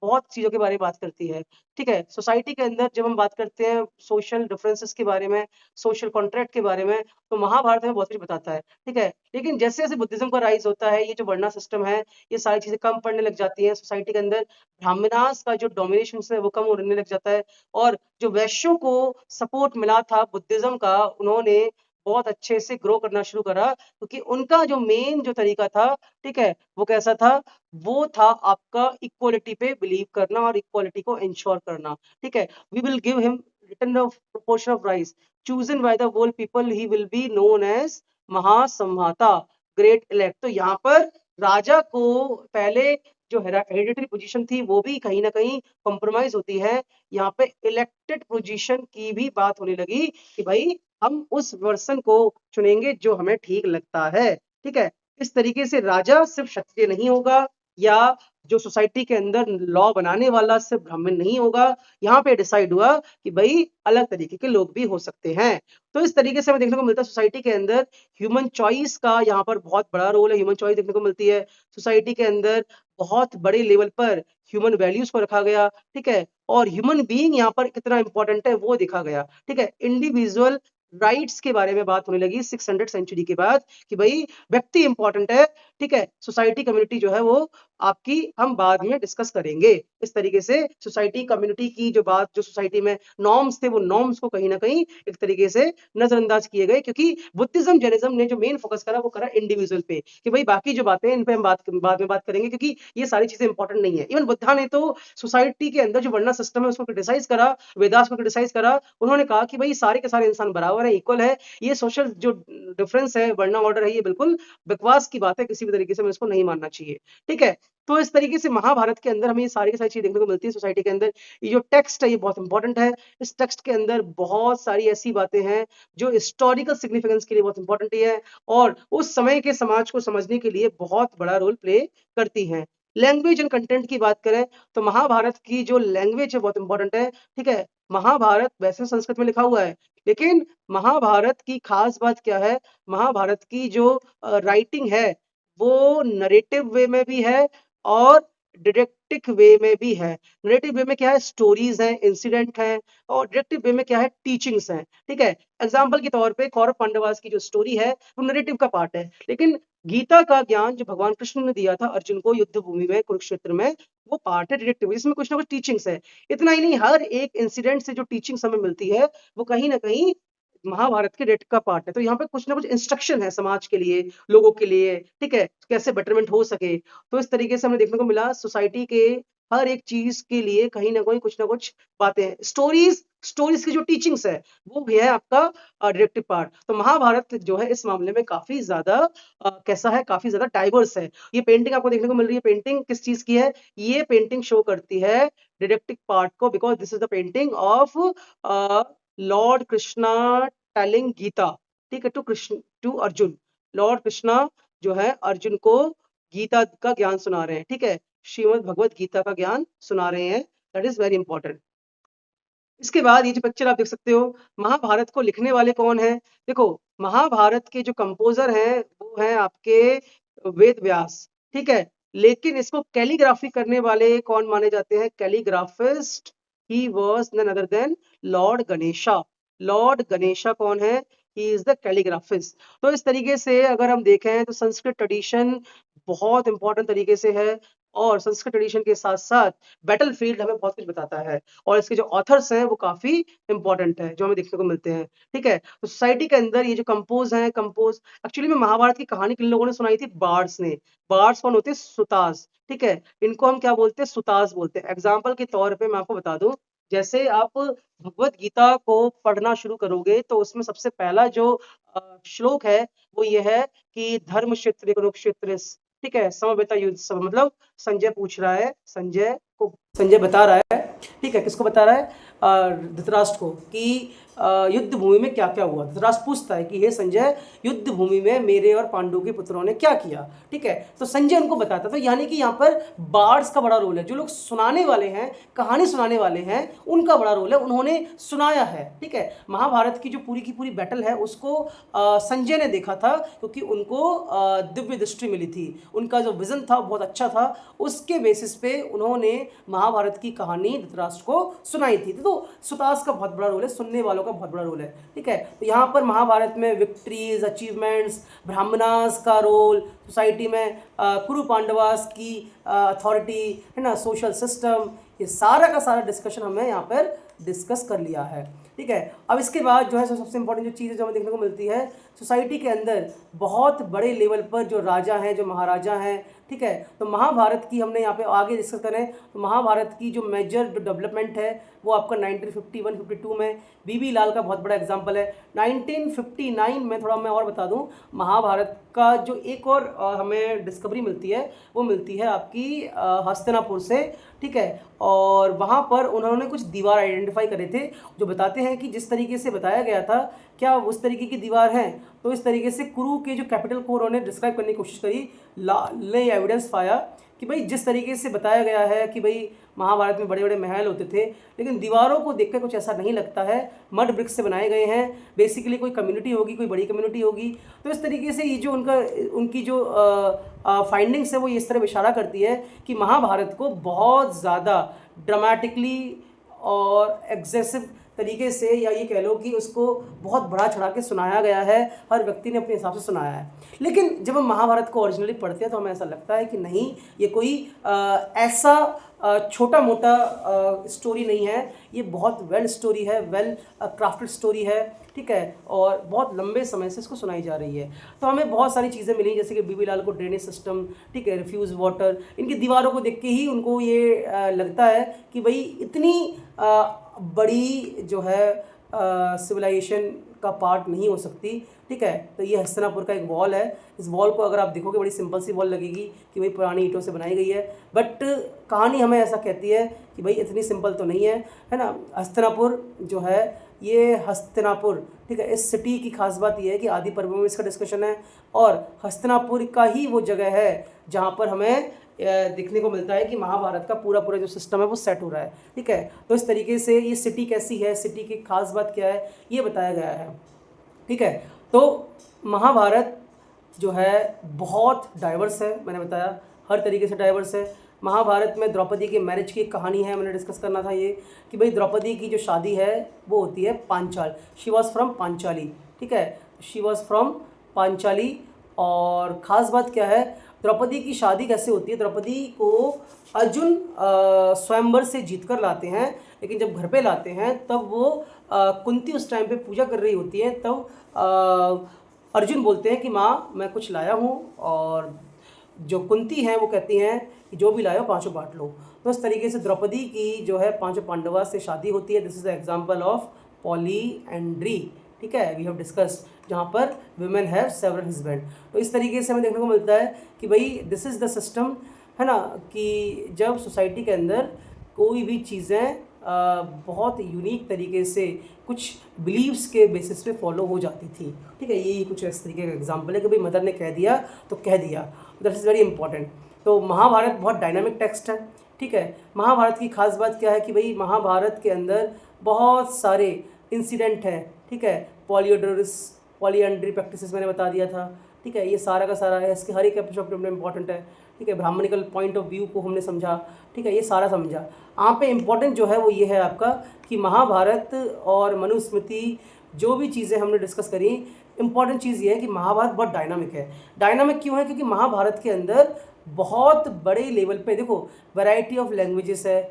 बहुत चीजों के बारे में बात करती है। ठीक है, सोसाइटी के अंदर जब हम बात करते हैं सोशल डिफरेंसेस के बारे में, सोशल कॉन्ट्रैक्ट के बारे में, तो महाभारत हमें बहुत कुछ बताता है। ठीक है, लेकिन जैसे जैसे बुद्धिज्म का राइज होता है, ये जो वर्णा सिस्टम है, ये सारी चीजें कम पड़ने लग जाती है सोसाइटी के अंदर, ब्राह्मणास का जो डोमिनेशन है वो कम होने लग जाता है, और जो वैश्यों को सपोर्ट मिला था बुद्धिज्म का, उन्होंने बहुत अच्छे से ग्रो करना शुरू करा, क्योंकि उनका जो मेन जो तरीका था, ठीक है, वो कैसा था, वो था आपका इक्वालिटी पे बिलीव करना और इक्वालिटी को इंश्योर करना। ठीक है, we will give him return of proportion of rice chosen by the whole people, he will be known as Mahasammata, great elect. तो यहाँ पर राजा को पहले जो हेरिडिटरी पोजीशन थी वो भी कहीं ना कहीं कॉम्प्रोमाइज होती है, यहाँ पे इलेक्टेड पोजीशन की भी बात होने लगी कि भाई हम उस वर्सन को चुनेंगे जो हमें ठीक लगता है। ठीक है, इस तरीके से राजा सिर्फ क्षत्रिय नहीं होगा, या जो सोसाइटी के अंदर लॉ बनाने वाला सिर्फ ब्राह्मण नहीं होगा, यहाँ पे डिसाइड हुआ कि भाई अलग तरीके के लोग भी हो सकते हैं। तो इस तरीके से हमें देखने को मिलता है सोसाइटी के अंदर ह्यूमन चॉइस का यहाँ पर बहुत बड़ा रोल है, ह्यूमन चॉइस देखने को मिलती है सोसाइटी के अंदर, बहुत बड़े लेवल पर ह्यूमन वैल्यूज को रखा गया। ठीक है, और ह्यूमन बीइंग यहाँ पर कितना इंपॉर्टेंट है वो देखा गया। ठीक है, इंडिविजुअल राइट्स के बारे में बात होने लगी 600 सेंचुरी के बाद कि भाई व्यक्ति इंपॉर्टेंट है, ठीक है, सोसाइटी कम्युनिटी जो है वो आपकी हम बाद में डिस्कस करेंगे। इस तरीके से सोसाइटी कम्युनिटी की जो बात, जो सोसाइटी में नॉर्म्स थे, वो नॉर्म्स को कहीं ना कहीं एक तरीके से नजरअंदाज किए गए, क्योंकि बुद्धिज्म जैनिज्म ने जो मेन फोकस करा वो करा इंडिविजुअल पे, कि भाई बाकी जो बातें इन पे हम बाद में बात करेंगे, क्योंकि ये सारी चीजें इंपॉर्टेंट नहीं है। इवन बुद्धा ने तो सोसाइटी के अंदर जो वर्ण सिस्टम है उसको क्रिटिसाइज करा, वेदास को क्रिटिसाइज करा। उन्होंने कहा कि भाई सारे के सारे इंसान बराबर है, इक्वल है, ये सोशल जो डिफरेंस है, वर्ण ऑर्डर है, ये बिल्कुल बकवास की बात है, किसी भी तरीके से हमें इसको नहीं मानना चाहिए, ठीक है। तो इस तरीके से महाभारत के अंदर हमें ये सारी की सारी चीज देखने को मिलती है सोसाइटी के अंदर। ये जो टेक्स्ट है ये बहुत इंपॉर्टेंट है। इस टेक्स्ट के अंदर बहुत सारी ऐसी बातें हैं जो हिस्टोरिकल सिग्निफिकेंस के लिए बहुत इंपॉर्टेंट है और उस समय के समाज को समझने के लिए बहुत बड़ा रोल प्ले करती हैं। लैंग्वेज एंड कंटेंट की बात करें तो महाभारत की जो लैंग्वेज है बहुत इंपॉर्टेंट है, ठीक है। महाभारत वैसे संस्कृत में लिखा हुआ है, लेकिन महाभारत की खास बात क्या है, महाभारत की जो राइटिंग है वो नरेटिव वे में भी है और डिडेक्टिक वे में भी है। नरेटिव वे में क्या है, स्टोरीज हैं, इंसिडेंट हैं, और डिडेक्टिव वे में क्या है, टीचिंग्स हैं, ठीक है। एग्जाम्पल के तौर पे कौरव पांडवास की जो स्टोरी है वो नरेटिव का पार्ट है, लेकिन गीता का ज्ञान जो भगवान कृष्ण ने दिया था अर्जुन को युद्ध भूमि में कुरुक्षेत्र में, वो पार्ट है डिडेक्टिव, इसमें कुछ ना कुछ टीचिंग्स है। इतना ही नहीं, हर एक इंसिडेंट से जो टीचिंग्स हमें मिलती है वो कहीं ना कहीं महाभारत के डेट का पार्ट है। तो यहाँ पे कुछ ना कुछ इंस्ट्रक्शन है समाज के लिए, लोगों के लिए, ठीक है, कैसे बेटरमेंट हो सके। तो इस तरीके से हमें देखने को मिला सोसाइटी के हर एक चीज के लिए कहीं ना कहीं कुछ ना कुछ बातें हैं। स्टोरीज स्टोरीज की जो टीचिंग्स है वो भी है आपका डिडक्टिव पार्ट। तो महाभारत जो है इस मामले में काफी ज्यादा कैसा है, काफी ज्यादा डाइवर्स है। ये पेंटिंग आपको देखने को मिल रही है, पेंटिंग किस चीज की है, ये पेंटिंग शो करती है डिडक्टिव पार्ट को, because this is the painting of lord Krishna telling Gita, ठीक है, to Krishna to Arjun. Lord Krishna जो है अर्जुन को गीता का ज्ञान सुना रहे हैं, ठीक है, श्रीमद् भगवत गीता का ज्ञान सुना रहे हैं। That is very important. इसके बाद ये जो पिक्चर आप देख सकते हो, महाभारत को लिखने वाले कौन है। देखो, महाभारत के जो कंपोजर हैं वो हैं आपके वेद व्यास, ठीक है, लेकिन इसको कैलीग्राफी करने वाले कौन माने जाते हैं, calligraphist. He was none other than lord Ganesha. Lord Ganesha कौन है, ही इज द कैलीग्राफिस्ट। तो इस तरीके से अगर हम देखें तो संस्कृत ट्रेडिशन बहुत इंपॉर्टेंट तरीके से है, और संस्कृत ट्रेडिशन के साथ साथ बैटलफील्ड हमें बहुत कुछ बताता है, और इसके जो ऑथर्स हैं वो काफी इंपॉर्टेंट है जो हमें देखने को मिलते हैं, ठीक है। तो सोसाइटी के अंदर ये जो कंपोज हैं, कंपोज एक्चुअली में महाभारत की कहानी किन लोगों ने सुनाई थी, बार्ड्स ने। बार्ड्स कौन होते हैं, सुतास, ठीक है, इनको हम क्या बोलते हैं, सुतास बोलते हैं। एग्जाम्पल के तौर पे मैं आपको बता दूं, जैसे आप भगवत गीता को पढ़ना शुरू करोगे तो उसमें सबसे पहला जो श्लोक है वो ये है कि धर्म क्षेत्र कुरुक्षेत्र, ठीक है, समवेता युद्ध सब, मतलब संजय पूछ रहा है, संजय को संजय बता रहा है, ठीक है, किसको बता रहा है, धृतराष्ट्र को, कि युद्ध भूमि में क्या क्या हुआ। धृतराष्ट्र पूछता है कि हे संजय, युद्ध भूमि में मेरे और पांडु के पुत्रों ने क्या किया, ठीक है। तो संजय उनको बताता। तो यानी कि यहाँ पर बार्ड्स का बड़ा रोल है, जो लोग सुनाने वाले हैं, कहानी सुनाने वाले हैं, उनका बड़ा रोल है, उन्होंने सुनाया है, ठीक है। महाभारत की जो पूरी बैटल है उसको संजय ने देखा था, क्योंकि उनको दिव्य दृष्टि मिली थी, उनका जो विजन था बहुत अच्छा था, उसके बेसिस पे उन्होंने महाभारत की कहानी धृतराष्ट्र को सुनाई थी। तो सुतास का बहुत बड़ा रोल है, सुनने वालों का बहुत बड़ा रोल है, ठीक है। तो यहाँ पर महाभारत में विक्ट्रीज, अचीवमेंट्स, ब्राह्मणास का रोल सोसाइटी में, कुरु पांडवास की अथॉरिटी है ना, सोशल सिस्टम, ये सारा का सारा डिस्कशन हमने यहाँ पर डिस्कस कर लिया है, ठीक है। अब इसके बाद जो है सबसे इंपॉर्टेंट जो चीज़ है जो हमें देखने को मिलती है, सोसाइटी के अंदर बहुत बड़े लेवल पर जो राजा हैं, जो महाराजा हैं, ठीक है। तो महाभारत की हमने यहाँ पे आगे डिस्कस करें तो महाभारत की जो मेजर जो डेवलपमेंट है वो आपका 1951-52 में बीबी लाल का बहुत बड़ा एग्जाम्पल है। 1959 में थोड़ा मैं और बता दूं, महाभारत का जो एक और हमें डिस्कवरी मिलती है वो मिलती है आपकी हस्तिनापुर से, ठीक है। और वहाँ पर उन्होंने कुछ दीवार आइडेंटिफाई करे थे जो बताते हैं कि जिस तरीके से बताया गया था क्या उस तरीके की दीवार है। तो इस तरीके से कुरु के जो कैपिटल को उन्होंने डिस्क्राइब करने की कोशिश करी, ने एविडेंस पाया कि भाई जिस तरीके से बताया गया है कि भाई महाभारत में बड़े बड़े महल होते थे, लेकिन दीवारों को देखकर कुछ ऐसा नहीं लगता है, मड ब्रिक्स से बनाए गए हैं, बेसिकली कोई कम्युनिटी होगी, कोई बड़ी कम्युनिटी होगी। तो इस तरीके से ये जो उनकी जो फाइंडिंग्स है वो इस तरह इशारा करती है कि महाभारत को बहुत ज़्यादा ड्रामेटिकली और एग्जेसिव तरीके से, या ये कह लो कि उसको बहुत बढ़ा चढ़ा के सुनाया गया है, हर व्यक्ति ने अपने हिसाब से सुनाया है। लेकिन जब हम महाभारत को ओरिजिनली पढ़ते हैं तो हमें ऐसा लगता है कि नहीं, ये कोई ऐसा छोटा मोटा स्टोरी नहीं है, ये बहुत वेल स्टोरी है, वेल क्राफ्टेड स्टोरी है, ठीक है, और बहुत लंबे समय से इसको सुनाई जा रही है। तो हमें बहुत सारी चीज़ें मिली, जैसे कि बीबी लाल को ड्रेनेज सिस्टम, ठीक है, रिफ्यूज़ वाटर, इनकी दीवारों को देख के ही उनको ये लगता है कि भाई इतनी बड़ी जो है सिविलाइजेशन का पार्ट नहीं हो सकती, ठीक है। तो ये हस्तिनापुर का एक वॉल है। इस वॉल को अगर आप देखोगे बड़ी सिंपल सी वॉल लगेगी कि भाई पुरानी ईंटों से बनाई गई है, बट कहानी हमें ऐसा कहती है कि भाई इतनी सिंपल तो नहीं है ना। हस्तिनापुर जो है, ये हस्तिनापुर, ठीक है, इस सिटी की खास बात यह है कि आदि पर्व में इसका डिस्कशन है, और हस्तिनापुर का ही वो जगह है जहाँ पर हमें देखने को मिलता है कि महाभारत का पूरा जो सिस्टम है वो सेट हो रहा है, ठीक है। तो इस तरीके से ये सिटी कैसी है, सिटी की खास बात क्या है, ये बताया गया है, ठीक है। तो महाभारत जो है बहुत डाइवर्स है, मैंने बताया हर तरीके से डाइवर्स है। महाभारत में द्रौपदी के मैरिज की एक कहानी है, मैंने डिस्कस करना था ये कि भाई द्रौपदी की जो शादी है वो होती है Panchal, she was from Panchali, ठीक है, शी वॉज फ्रॉम पांचाली। और ख़ास बात क्या है, द्रौपदी की शादी कैसे होती है, द्रौपदी को अर्जुन स्वयंवर से जीत कर लाते हैं, लेकिन जब घर पे लाते हैं तब वो कुंती उस टाइम पे पूजा कर रही होती है, तब अर्जुन बोलते हैं कि माँ मैं कुछ लाया हूँ, और जो कुंती हैं वो कहती हैं कि जो भी लाए हो पांचों बांट लो। तो इस तरीके से द्रौपदी की जो है पांचों पांडवा से शादी होती है। This is the example of polyandry, ठीक है, वी हैव डिस्कस्ड, जहाँ पर वुमेन हैव सेवरल हस्बैंड। तो इस तरीके से हमें देखने को मिलता है कि भाई दिस इज़ द सिस्टम, है ना, कि जब सोसाइटी के अंदर कोई भी चीज़ें बहुत यूनिक तरीके से कुछ बिलीव्स के बेसिस पे फॉलो हो जाती थी, ठीक है। यही कुछ इस तरीके का एग्जाम्पल है कि भाई मदर ने कह दिया तो कह दिया, दैट इज़ वेरी इंपॉर्टेंट। तो महाभारत बहुत डायनामिक टेक्स्ट है, ठीक है। महाभारत की खास बात क्या है कि भाई महाभारत के अंदर बहुत सारे इंसिडेंट हैं, ठीक है, पॉलीएंड्री प्रैक्टिसेस मैंने बता दिया था, ठीक है, ये सारा का सारा है, इसके हर एक एपिसोड में इंपॉर्टेंट है, ठीक है। ब्राह्मणिकल पॉइंट ऑफ व्यू को हमने समझा, ठीक है, ये सारा समझा। यहाँ पे इम्पॉर्टेंट जो है वो ये है आपका कि महाभारत और मनुस्मृति जो भी चीज़ें हमने डिस्कस करी, इम्पॉर्टेंट चीज़ ये है कि महाभारत बहुत डायनामिक है। डायनामिक क्यों है? क्योंकि महाभारत के अंदर बहुत बड़े लेवल पे देखो वैरायटी ऑफ लैंग्वेजेस है,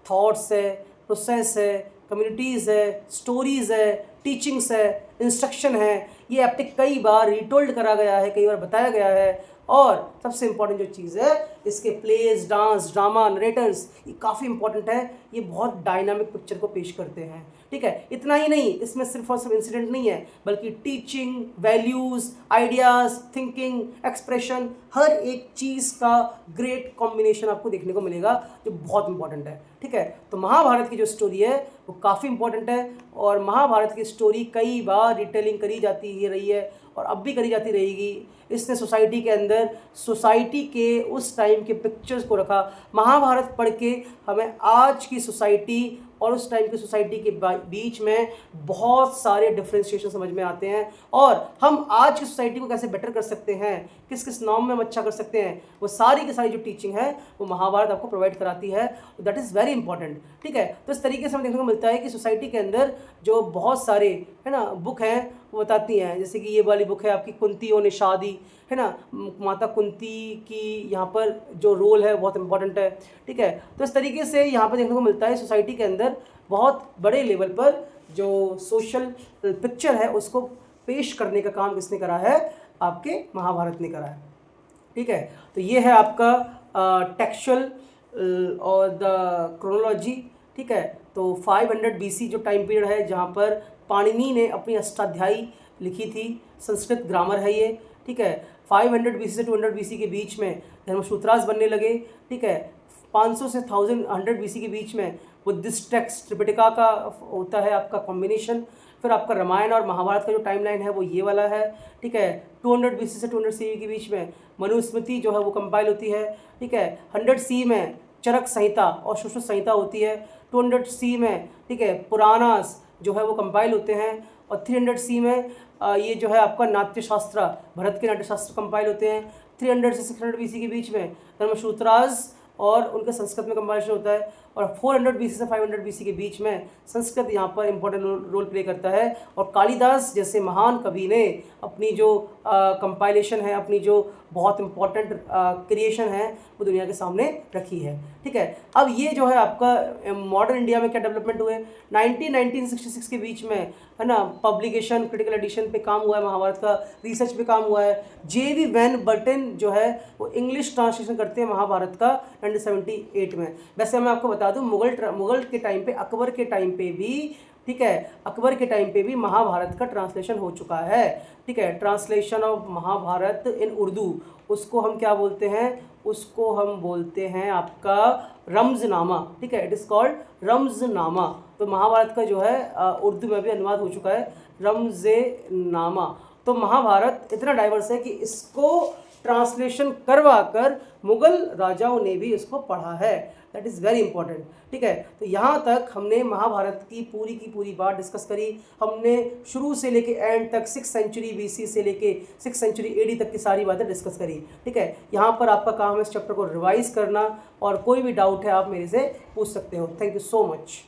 थॉट्स है, प्रोसेस है, कम्युनिटीज़ है, स्टोरीज़ है, टीचिंग्स है, इंस्ट्रक्शन है, ये एप्टिक कई बार रिटोल्ड करा गया है, कई बार बताया गया है। और सबसे इम्पॉर्टेंट जो चीज़ है, इसके प्लेज, डांस, ड्रामा, नरेटर्स, ये काफ़ी इंपॉर्टेंट है, ये बहुत डायनामिक पिक्चर को पेश करते हैं, ठीक है। इतना ही नहीं, इसमें सिर्फ और सिर्फ इंसिडेंट नहीं है, बल्कि teaching, values, ideas, thinking, expression, हर एक चीज़ का ग्रेट कॉम्बिनेशन आपको देखने को मिलेगा जो बहुत इंपॉर्टेंट है, ठीक है। तो महाभारत की जो स्टोरी है वो काफ़ी इंपॉर्टेंट है, और महाभारत की स्टोरी कई बार रिटेलिंग करी जाती ही रही है और अब भी करी जाती रहेगी। इसने सोसाइटी के अंदर सोसाइटी के उस टाइम के पिक्चर्स को रखा। महाभारत पढ़ के हमें आज की सोसाइटी और उस टाइम की सोसाइटी के बीच में बहुत सारे डिफ्रेंशिएशन समझ में आते हैं, और हम आज की सोसाइटी को कैसे बेटर कर सकते हैं, किस किस नॉर्म में हम अच्छा कर सकते हैं, वो सारी की सारी जो टीचिंग है वो महाभारत आपको प्रोवाइड कराती है। दैट इज़ वेरी इंपॉर्टेंट, ठीक है। तो इस तरीके से हमें देखने को मिलता है कि सोसाइटी के अंदर जो बहुत सारे, है ना, बुक हैं वो बताती हैं, जैसे कि ये वाली बुक है आपकी कुंती और निषादी, है ना, माता कुंती की यहाँ पर जो रोल है बहुत इंपॉर्टेंट है, ठीक है। तो इस तरीके से यहाँ पर देखने को मिलता है सोसाइटी के अंदर बहुत बड़े लेवल पर जो सोशल पिक्चर है उसको पेश करने का काम किसने करा है? आपके महाभारत ने करा है, ठीक है। तो ये है आपका टेक्सचुअल और द क्रोनोलॉजी, ठीक है। तो 500 BC जो टाइम पीरियड है जहाँ पर पाणिनि ने अपनी अष्टाध्यायी लिखी थी, संस्कृत ग्रामर है ये, ठीक है। 500 BC से 200 BC के बीच में धर्मसूत्रास बनने लगे, ठीक है। 500 से 1100 BC के बीच में बुद्धिस्ट टेक्स्ट त्रिपिटका का होता है आपका कॉम्बिनेशन। फिर आपका रामायण और महाभारत का जो टाइमलाइन है वो ये वाला है, ठीक है। 200 BC से 200 CE के बीच में मनुस्मृति जो है वो कंपाइल होती है, ठीक है। 100 CE में चरक संहिता और सुश्रुत संहिता होती है। 200 CE में, ठीक है, पुराणास जो है वो कंपाइल होते हैं, और 300 CE में ये जो है आपका नाट्यशास्त्र, भरत के नाट्यशास्त्र कंपाइल होते हैं। 300 से 600 BC के बीच में धर्मसूत्रास और उनके संस्कृत में कंपाइलेशन होता है। और 400 बीसी से 500 बीसी के बीच में संस्कृत यहाँ पर इम्पोर्टेंट रोल प्ले करता है। और कालिदास जैसे महान कवि ने अपनी जो कंपाइलेशन है, अपनी जो बहुत इम्पोर्टेंट क्रिएशन है वो दुनिया के सामने रखी है। ठीक है, अब ये जो है आपका मॉडर्न इंडिया में क्या डेवलपमेंट हुए 1966 के बीच में, है ना, पब्लिकेशन क्रिटिकल एडिशन पे काम हुआ है महाभारत का, रिसर्च पे काम हुआ है। J.V. वैन बर्टन जो है वो इंग्लिश ट्रांसलेशन करते हैं महाभारत का 1978 में। वैसे मैं आपको बता दूं मुगल के टाइम पे, अकबर के टाइम पे भी, ठीक है, अकबर के टाइम पे भी महाभारत का ट्रांसलेशन हो चुका है। ठीक है, ट्रांसलेशन ऑफ महाभारत इन उर्दू, उसको हम क्या बोलते हैं, उसको हम बोलते हैं आपका रमज़नामा। ठीक है, इट इज़ कॉल्ड रमज़नामा। तो महाभारत का जो है उर्दू में भी अनुवाद हो चुका है, रमज़नामा। तो महाभारत इतना डाइवर्स है कि इसको ट्रांसलेशन करवा कर मुगल राजाओं ने भी इसको पढ़ा है। That is very important. ठीक है, तो यहाँ तक हमने महाभारत की पूरी बात डिस्कस करी। हमने शुरू से लेके एंड तक 6 सेंचुरी BC से लेके 6 सेंचुरी AD तक की सारी बातें डिस्कस करी। ठीक है, यहाँ पर आपका काम है इस चैप्टर को रिवाइज करना, और कोई भी डाउट है आप मेरे से पूछ सकते हो। Thank you so much.